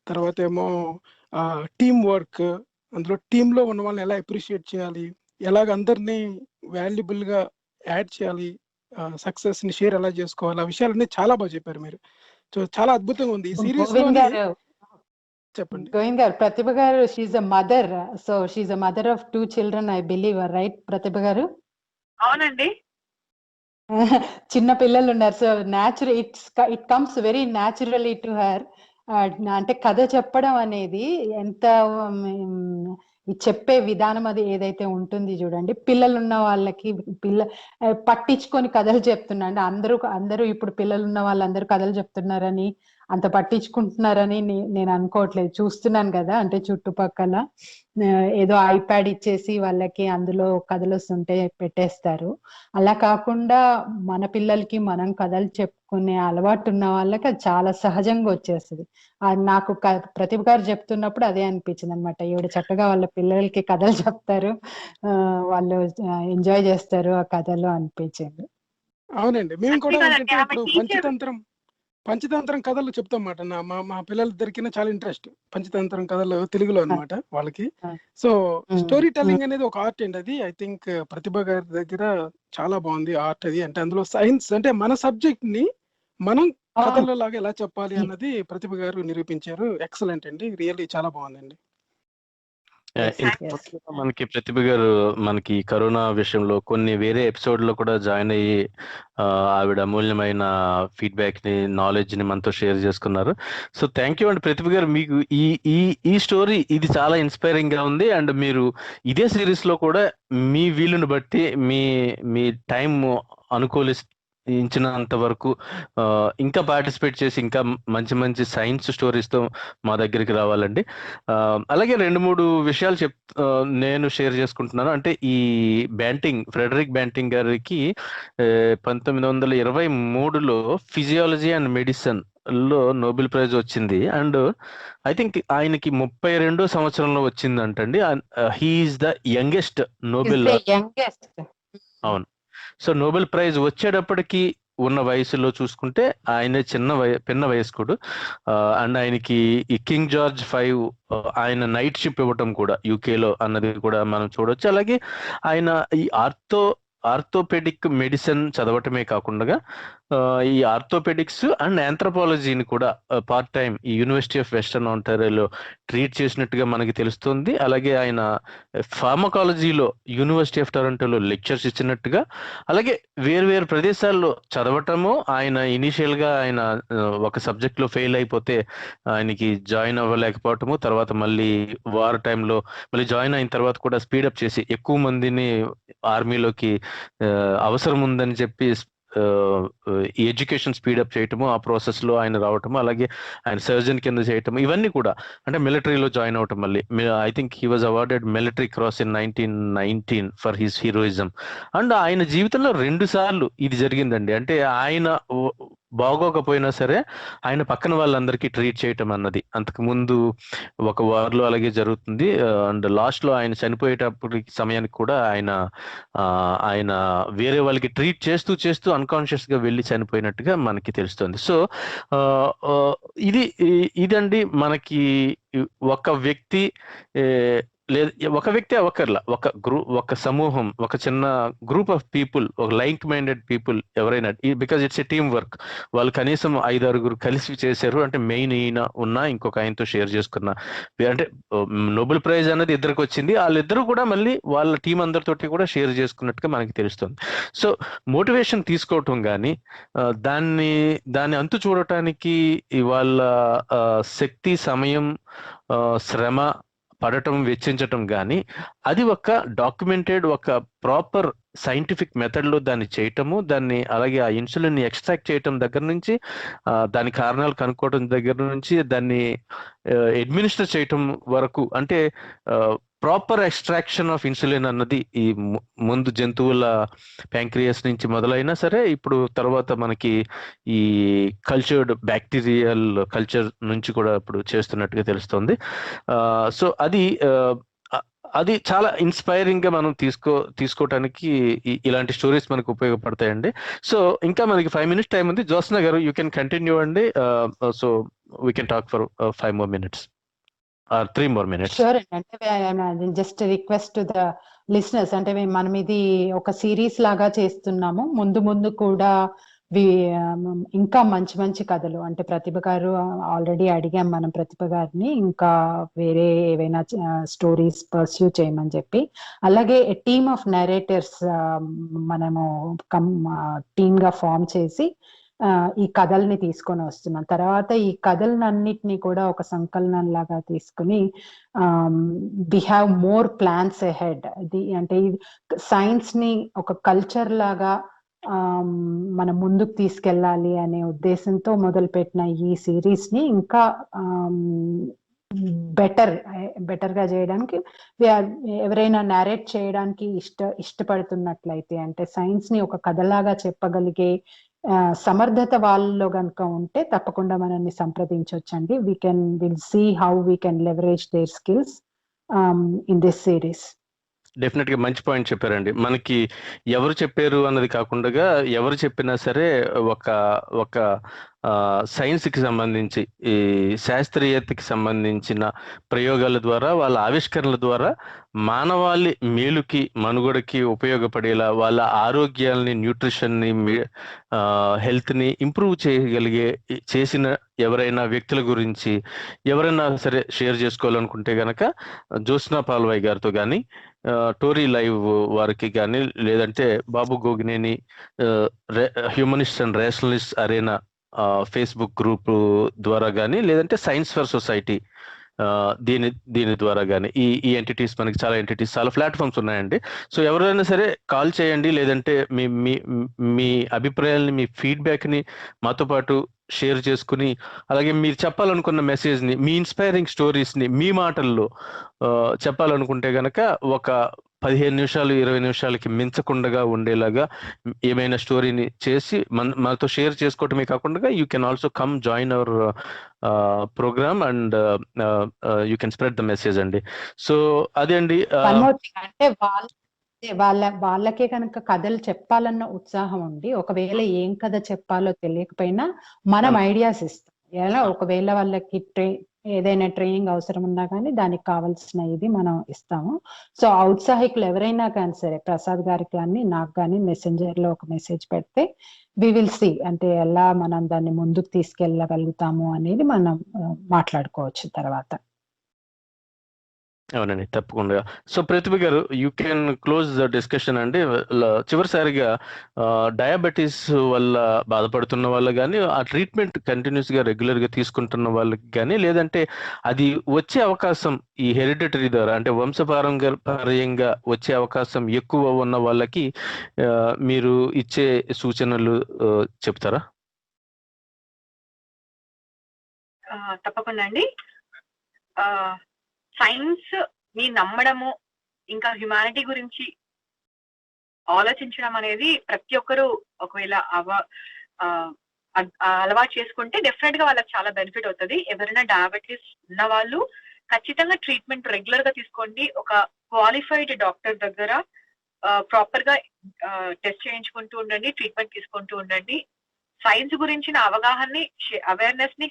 తర్వాత ఏమో టీమ్ వర్క్, అందులో టీంలో ఉన్న వాళ్ళని ఎలా అప్రిషియేట్ చేయాలి, ఎలాగ అందరినీ వాల్యుబుల్ గా యాడ్ చేయాలి, సక్సెస్ ని షేర్ ఎలా చేసుకోవాలి, ఆ విషయాలన్నీ చాలా బాగా చెప్పారు మీరు. సో చాలా అద్భుతంగా ఉంది ఈ సిరీస్ లో. చెప్పండి Govind garu. Prathibha garu she's a mother, so she's a mother of 2 children I believe, right Prathibha garu? అవునండి. చిన్న పిల్లలు ఉన్నారు, so it comes very naturally to her. అంటే కథ చెప్పడం అనేది ఎంత ఈ చెప్పే విధానం అది ఏదైతే ఉంటుంది చూడండి, పిల్లలు ఉన్న వాళ్ళకి పట్టించుకొని కథలు చెప్తున్నా అంటే అందరూ ఇప్పుడు పిల్లలు ఉన్న వాళ్ళందరూ కథలు చెప్తున్నారని అంత పట్టించుకుంటున్నారని నేను అనుకోవట్లేదు. చూస్తున్నాను కదా, అంటే చుట్టుపక్కల ఏదో ఐప్యాడ్ ఇచ్చేసి వాళ్ళకి అందులో కథలు వస్తుంటే పెట్టేస్తారు. అలా కాకుండా మన పిల్లలకి మనం కథలు చెప్పుకునే అలవాటు ఉన్న వాళ్ళకి అది చాలా సహజంగా వచ్చేస్తుంది. నాకు ప్రతిభ గారు చెప్తున్నప్పుడు అదే అనిపించింది అనమాట. ఈవిడ చక్కగా వాళ్ళ పిల్లలకి కథలు చెప్తారు, వాళ్ళు ఎంజాయ్ చేస్తారు ఆ కథలు అనిపించింది. అవునండి, మేము కూడా ఏంటంటే ఇప్పుడు పంచతంత్రం కథలు చెప్తాం అన్నమాట. మా పిల్లలిద్దరికి చాలా ఇంట్రెస్ట్ పంచతంత్రం కథలు తెలుగులో అన్నమాట వాళ్ళకి. సో స్టోరీ టెల్లింగ్ అనేది ఒక ఆర్ట్ అండి. అది ఐ థింక్ ప్రతిభ గారి దగ్గర చాలా బాగుంది ఆర్ట్ అది. అంటే అందులో సైన్స్ అంటే మన సబ్జెక్ట్ ని మనం కథల్లో లాగా ఎలా చెప్పాలి అన్నది ప్రతిభ గారు నిరూపించారు. ఎక్సలెంట్ అండి, రియల్లీ చాలా బాగుందండి. మనకి ప్రతిభ గారు మనకి కరోనా విషయంలో కొన్ని వేరే ఎపిసోడ్ లో కూడా జాయిన్ అయ్యి ఆవిడ అమూల్యమైన ఫీడ్బ్యాక్ ని, నాలెడ్జ్ ని మనతో షేర్ చేసుకున్నారు. సో థ్యాంక్ యూ అండి ప్రతిభ గారు. మీకు ఈ ఈ ఈ స్టోరీ ఇది చాలా ఇన్స్పైరింగ్ గా ఉంది. అండ్ మీరు ఇదే సిరీస్ లో కూడా మీ వీలుని బట్టి మీ టైం అనుకూలించినంత వరకు ఇంకా పార్టిసిపేట్ చేసి ఇంకా మంచి మంచి సైన్స్ స్టోరీస్తో మా దగ్గరికి రావాలండి. అలాగే 2-3 విషయాలు నేను షేర్ చేసుకుంటున్నాను. అంటే ఈ ఫ్రెడరిక్ బ్యాంటింగ్ గారికి 1923లో ఫిజియాలజీ అండ్ మెడిసిన్ లో నోబెల్ ప్రైజ్ వచ్చింది. అండ్ ఐ థింక్ ఆయనకి 32వ సంవత్సరంలో వచ్చిందంటండి. He's the youngest Nobel. అవును. సో నోబెల్ ప్రైజ్ వచ్చేటప్పటికి ఉన్న వయసులో చూసుకుంటే ఆయన పిన్న వయస్కుడు. అండ్ ఆయనకి ఈ కింగ్ జార్జ్ 5 ఆయన నైట్ షిప్ ఇవ్వటం కూడా యూకేలో అన్నది కూడా మనం చూడొచ్చు. అలాగే ఆయన ఈ ఆర్థోపెడిక్ మెడిసిన్ చదవటమే కాకుండా ఈ ఆర్థోపెడిక్స్ అండ్ ఆంథ్రోపాలజీని కూడా పార్ట్ టైం ఈ యూనివర్సిటీ ఆఫ్ వెస్టర్న్ ఆంటారియోలో ట్రీట్ చేసినట్టుగా మనకి తెలుస్తుంది. అలాగే ఆయన ఫార్మకాలజీలో యూనివర్సిటీ ఆఫ్ టొరంటోలో లెక్చర్స్ ఇచ్చినట్టుగా, అలాగే వేరు ప్రదేశాల్లో చదవటము. ఆయన ఇనిషియల్ గా ఆయన ఒక సబ్జెక్ట్ లో ఫెయిల్ అయిపోతే ఆయనకి జాయిన్ అవ్వలేకపోవటము, తర్వాత మళ్ళీ వార్ టైంలో మళ్ళీ జాయిన్ అయిన తర్వాత కూడా స్పీడప్ చేసి ఎక్కువ మందిని ఆర్మీలోకి అవసరం ఉందని చెప్పి ఈ ఎడ్యుకేషన్ స్పీడప్ చేయటము, ఆ ప్రాసెస్ లో ఆయన రావటము, అలాగే ఆయన సర్జన్ కింద చేయటము, ఇవన్నీ కూడా అంటే మిలిటరీలో జాయిన్ అవటం. మళ్ళీ I think he was awarded military cross in 1919 for his heroism. And ఆయన జీవితంలో 2 సార్లు ఇది జరిగిందండి. అంటే ఆయన బాగోకపోయినా సరే ఆయన పక్కన వాళ్ళందరికీ ట్రీట్ చేయటం అన్నది అంతకు ముందు ఒక వార్లో అలాగే జరుగుతుంది. అండ్ లాస్ట్ లో ఆయన చనిపోయేటప్పటికి సమయానికి కూడా ఆయన వేరే వాళ్ళకి ట్రీట్ చేస్తూ అన్కాన్షియస్ గా వెళ్ళి చనిపోయినట్టుగా మనకి తెలుస్తుంది. సో ఇదండి మనకి ఒక వ్యక్తి ఒక వ్యక్తి అవకర్లా, ఒక సమూహం, ఒక చిన్న గ్రూప్ ఆఫ్ పీపుల్, ఒక లైక్ మైండెడ్ పీపుల్ ఎవరైనా, because it's a team work. వాళ్ళు కనీసం 5-6 కలిసి చేశారు. అంటే మెయిన్ ఈయన ఉన్నా ఇంకొక ఆయనతో షేర్ చేసుకున్న, అంటే నోబెల్ ప్రైజ్ అనేది ఇద్దరికి వచ్చింది. వాళ్ళిద్దరూ కూడా మళ్ళీ వాళ్ళ టీం అందరితోటి కూడా షేర్ చేసుకున్నట్టుగా మనకి తెలుస్తుంది. సో మోటివేషన్ తీసుకోవటం కానీ దాన్ని అంతు చూడటానికి వాళ్ళ శక్తి, సమయం, శ్రమ పడటం, వెచ్చించటం కానీ అది ఒక డాక్యుమెంటెడ్, ఒక ప్రాపర్ సైంటిఫిక్ మెథడ్ లో దాన్ని చేయటము, దాన్ని అలాగే ఆ ఇన్సులిన్ ని ఎక్స్ట్రాక్ట్ చేయటం దగ్గర నుంచి, దాని కారణాలు కనుక్కోవడం దగ్గర నుంచి, దాన్ని అడ్మినిస్టర్ చేయటం వరకు, అంటే ప్రాపర్ ఎక్స్ట్రాక్షన్ ఆఫ్ ఇన్సులిన్ అన్నది ఈ ముందు జంతువుల ప్యాంక్రియాస్ నుంచి మొదలైనా సరే, ఇప్పుడు తర్వాత మనకి ఈ కల్చర్డ్ బ్యాక్టీరియల్ కల్చర్ నుంచి కూడా ఇప్పుడు చేస్తున్నట్టుగా తెలుస్తుంది. సో అది చాలా ఇన్స్పైరింగ్ గా మనం తీసుకోవటానికి ఇలాంటి స్టోరీస్ మనకు ఉపయోగపడతాయండి. సో ఇంకా మనకి 5 minutes టైం ఉంది. జ్యోత్స్న గారు, యూ కెన్ కంటిన్యూ అండి. So we can talk for 5 more minutes or 3 more minutes. Sure. అంటే just request to the listeners, అంటే మనం ఇది ఒక సిరీస్ లాగా చేస్తున్నాము. ముందు కూడా ఇంకా మంచి కథలు, అంటే ప్రతిభ గారు ఆల్రెడీ అడిగాం మనం ప్రతిభ గారిని ఇంకా వేరే ఏవైనా స్టోరీస్ పర్స్యూ చేయమని చెప్పి. అలాగే టీమ్ ఆఫ్ నరేటర్స్ మనము టీమ్ గా ఫామ్ చేసి ఈ కథల్ని తీసుకొని వస్తున్నాం. తర్వాత ఈ కథలన్నిటిని కూడా ఒక సంకలనం లాగా తీసుకుని we have more plans ahead. అంటే సైన్స్ ని ఒక కల్చర్ లాగా మనం ముందుకు తీసుకెళ్ళాలి అనే ఉద్దేశంతో మొదలుపెట్టిన ఈ సిరీస్ ని ఇంకా బెటర్ గా చేయడానికి ఎవరైనా నేరేట్ చేయడానికి ఇష్టపడుతున్నట్లయితే, అంటే సైన్స్ ని ఒక కథలాగా చెప్పగలిగే సమర్థత వాళ్ళలో కనుక ఉంటే తప్పకుండా మనల్ని సంప్రదించవచ్చండి. Will see how we can leverage their skills in this series. Definite గా మంచి పాయింట్ చెప్పారండి. మనకి ఎవరు చెప్పారు అన్నది కాకుండా ఎవరు చెప్పినా సరే ఒక సైన్స్ కి సంబంధించి ఈ శాస్త్రీయతకి సంబంధించిన ప్రయోగాల ద్వారా వాళ్ళ ఆవిష్కరణల ద్వారా మానవాళి మేలుకి మనుగడకి ఉపయోగపడేలా వాళ్ళ ఆరోగ్యాల్ని, న్యూట్రిషన్ని, హెల్త్ ని ఇంప్రూవ్ చేసిన ఎవరైనా వ్యక్తుల గురించి ఎవరైనా సరే షేర్ చేసుకోవాలనుకుంటే గనక జ్యోత్స్నా పాల్వాయ్ గారితో కానీ, టోరీ లైవ్ వారికి కానీ, లేదంటే Babu Gogineni humanist and rationalist arena Facebook group ద్వారా కానీ, లేదంటే సైన్స్ ఫర్ సొసైటీ దీని ద్వారా కానీ, ఈ ఎంటిటీస్ మనకి చాలా ప్లాట్ఫామ్స్ ఉన్నాయండి. సో ఎవరైనా సరే కాల్ చేయండి, లేదంటే మీ అభిప్రాయాలని, మీ ఫీడ్బ్యాక్ని మాతో పాటు షేర్ చేసుకుని, అలాగే మీరు చెప్పాలనుకున్న మెసేజ్ని, మీ ఇన్స్పైరింగ్ స్టోరీస్ని మీ మాటల్లో చెప్పాలనుకుంటే గనక ఒక 15 నిమిషాలు 20 నిమిషాలకి మించకుండా ఉండేలాగా ఏమైనా స్టోరీని చేసి మనతో షేర్ చేసుకోవటమే కాకుండా you can also come join our programme and you can spread the message అండి. సో అదే అండి, అంటే వాళ్ళకే కనుక కథలు చెప్పాలన్న ఉత్సాహం ఉండి, ఒకవేళ ఏం కథ చెప్పాలో తెలియకపోయినా మనం ఐడియాస్ ఇస్తాం. ఎలా ఒకవేళ వాళ్ళకి ఏదైనా ట్రైనింగ్ అవసరం ఉన్నా కానీ దానికి కావాల్సిన ఇది మనం ఇస్తాము. సో ఔత్సాహికులు ఎవరైనా కానీ సరే, ప్రసాద్ గారికి కానీ నాకు కానీ మెసెంజర్ లో ఒక మెసేజ్ పెడితే వి విల్ సీ, అంటే ఎలా మనం దాన్ని ముందుకు తీసుకెళ్ళగలుగుతాము అనేది మనం మాట్లాడుకోవచ్చు తర్వాత. అవునండి, తప్పకుండా. సో ప్రతిభ గారు, you can close the discussion అండి. చివరిసారిగా డయాబెటీస్ వల్ల బాధపడుతున్న వాళ్ళు కానీ, ఆ ట్రీట్మెంట్ కంటిన్యూస్ గా రెగ్యులర్ గా తీసుకుంటున్న వాళ్ళకి కానీ, లేదంటే అది వచ్చే అవకాశం ఈ హెరిడిటరీ ద్వారా అంటే వంశపారంపర్యంగా వచ్చే అవకాశం ఎక్కువ ఉన్న వాళ్ళకి మీరు ఇచ్చే సూచనలు చెప్తారా? తప్పకుండా అండి. సైన్స్ ని నమ్మడము, ఇంకా హ్యుమానిటీ గురించి ఆలోచించడం అనేది ప్రతి ఒక్కరు ఒకవేళ అలవాటు చేసుకుంటే డెఫినెట్ గా వాళ్ళకి చాలా బెనిఫిట్ అవుతుంది. ఎవరైనా డయాబెటీస్ ఉన్న వాళ్ళు ఖచ్చితంగా ట్రీట్మెంట్ రెగ్యులర్ గా తీసుకోండి. ఒక క్వాలిఫైడ్ డాక్టర్ దగ్గర ప్రాపర్ గా టెస్ట్ చేయించుకుంటూ ఉండండి, ట్రీట్మెంట్ తీసుకుంటూ ఉండండి. సైన్స్ గురించిన అవగాహనని, అవేర్నెస్ ని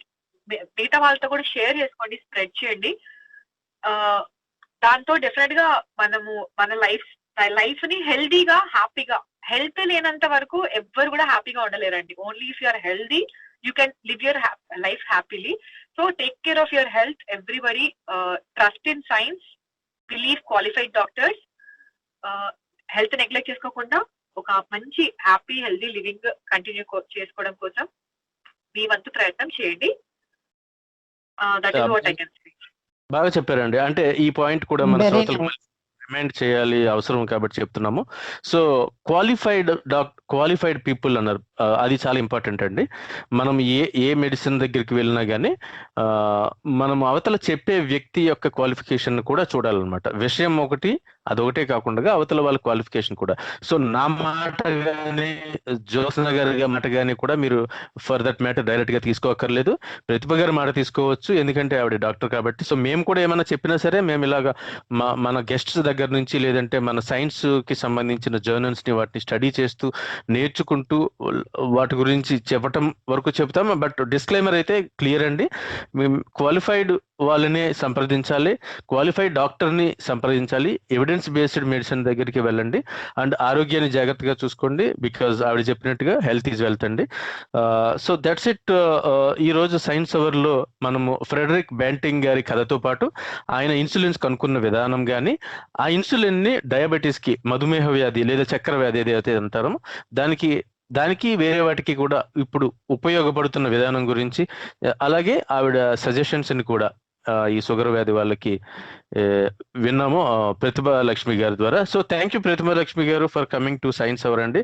మిగతా వాళ్ళతో కూడా షేర్ చేసుకోండి, స్ప్రెడ్ చేయండి. దాంతో డెఫినెట్ గా మనము మన లైఫ్ ని హెల్దీగా, హ్యాపీగా, హెల్త్ లేనంత వరకు ఎవ్వరు కూడా హ్యాపీగా ఉండలేరండి. Only if you're healthy you can live your life happily. So take care of your health. Everybody trust in science, believe qualified doctors. Health neglect చేసుకోకుండా ఒక మంచి హ్యాపీ హెల్దీ లివింగ్ కంటిన్యూ చేసుకోవడం కోసం మీ వంతు ప్రయత్నం చేయండి. That is what I can say. బాగా చెప్పారండి. అంటే ఈ పాయింట్ కూడా మన శ్రోతలకు రిమైండ్ చేయాలి అవసరం కాబట్టి చెప్తున్నాము. సో క్వాలిఫైడ్ పీపుల్ అన్నారు, అది చాలా ఇంపార్టెంట్ అండి. మనం ఏ మెడిసిన్ దగ్గరికి వెళ్ళినా కానీ మనం అవతల చెప్పే వ్యక్తి యొక్క క్వాలిఫికేషన్ కూడా చూడాలన్నమాట. విషయం ఒకటి, అదొకటే కాకుండా అవతల వాళ్ళ క్వాలిఫికేషన్ కూడా. సో నా మాట కానీ, జ్యోత్స్నా గారి మాట కానీ కూడా మీరు ఫర్ దట్ మ్యాటర్ డైరెక్ట్ గా తీసుకోక్కర్లేదు. ప్రతిభ గారి మాట తీసుకోవచ్చు, ఎందుకంటే ఆవిడ డాక్టర్ కాబట్టి. సో మేము కూడా ఏమైనా చెప్పినా సరే మేము ఇలాగా మన గెస్ట్స్ దగ్గర నుంచి, లేదంటే మన సైన్స్ కి సంబంధించిన జర్నల్స్ ని వాటిని స్టడీ చేస్తూ నేర్చుకుంటూ వాటి గురించి చెప్పటం వరకు చెప్తాం. బట్ డిస్క్లైమర్ అయితే క్లియర్ అండి, మేము క్వాలిఫైడ్ వాళ్ళనే సంప్రదించాలి, క్వాలిఫైడ్ డాక్టర్ని సంప్రదించాలి, ఎవిడెన్స్ బేస్డ్ మెడిసిన్ దగ్గరికి వెళ్ళండి, అండ్ ఆరోగ్యాన్ని జాగ్రత్తగా చూసుకోండి. బికాజ్ ఆవిడ చెప్పినట్టుగా హెల్త్ ఈజ్ వెల్త్ అండి. So that's it. ఈ రోజు సైన్స్ అవర్ లో మనము ఫ్రెడరిక్ బ్యాంటింగ్ గారి కథతో పాటు ఆయన ఇన్సులిన్స్ కనుక్కున్న విధానం కానీ, ఆ ఇన్సులిన్ ని డయాబెటీస్ కి, మధుమేహ వ్యాధి లేదా చక్కెర వ్యాధి ఏదైతే అంటారో దానికి దానికి వేరే వాటికి కూడా ఇప్పుడు ఉపయోగపడుతున్న విధానం గురించి అలాగే ఆవిడ సజెషన్స్ ని కూడా ఈ షుగర్ వ్యాధి వాళ్ళకి విన్నాము ప్రతిభా లక్ష్మి గారి ద్వారా. So thank you Prathibha Lakshmi garu for coming to science hour అండి.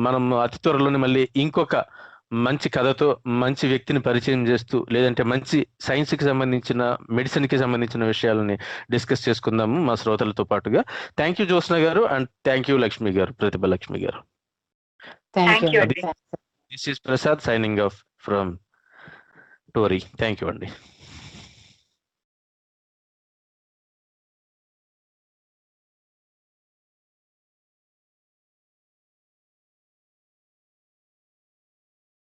మనం అతి త్వరలోనే మళ్ళీ ఇంకొక మంచి కథతో మంచి వ్యక్తిని పరిచయం చేస్తూ లేదంటే మంచి సైన్స్ కి సంబంధించిన మెడిసిన్ కి సంబంధించిన విషయాలని డిస్కస్ చేసుకుందాము మా శ్రోతలతో పాటుగా. థ్యాంక్ యూ జ్యోత్స్న గారు అండ్ థ్యాంక్ యూ లక్ష్మి గారు, ప్రతిభా లక్ష్మి గారు. థ్యాంక్ యూ అండి. This is Prasad signing off from Tori. Thank you అండి.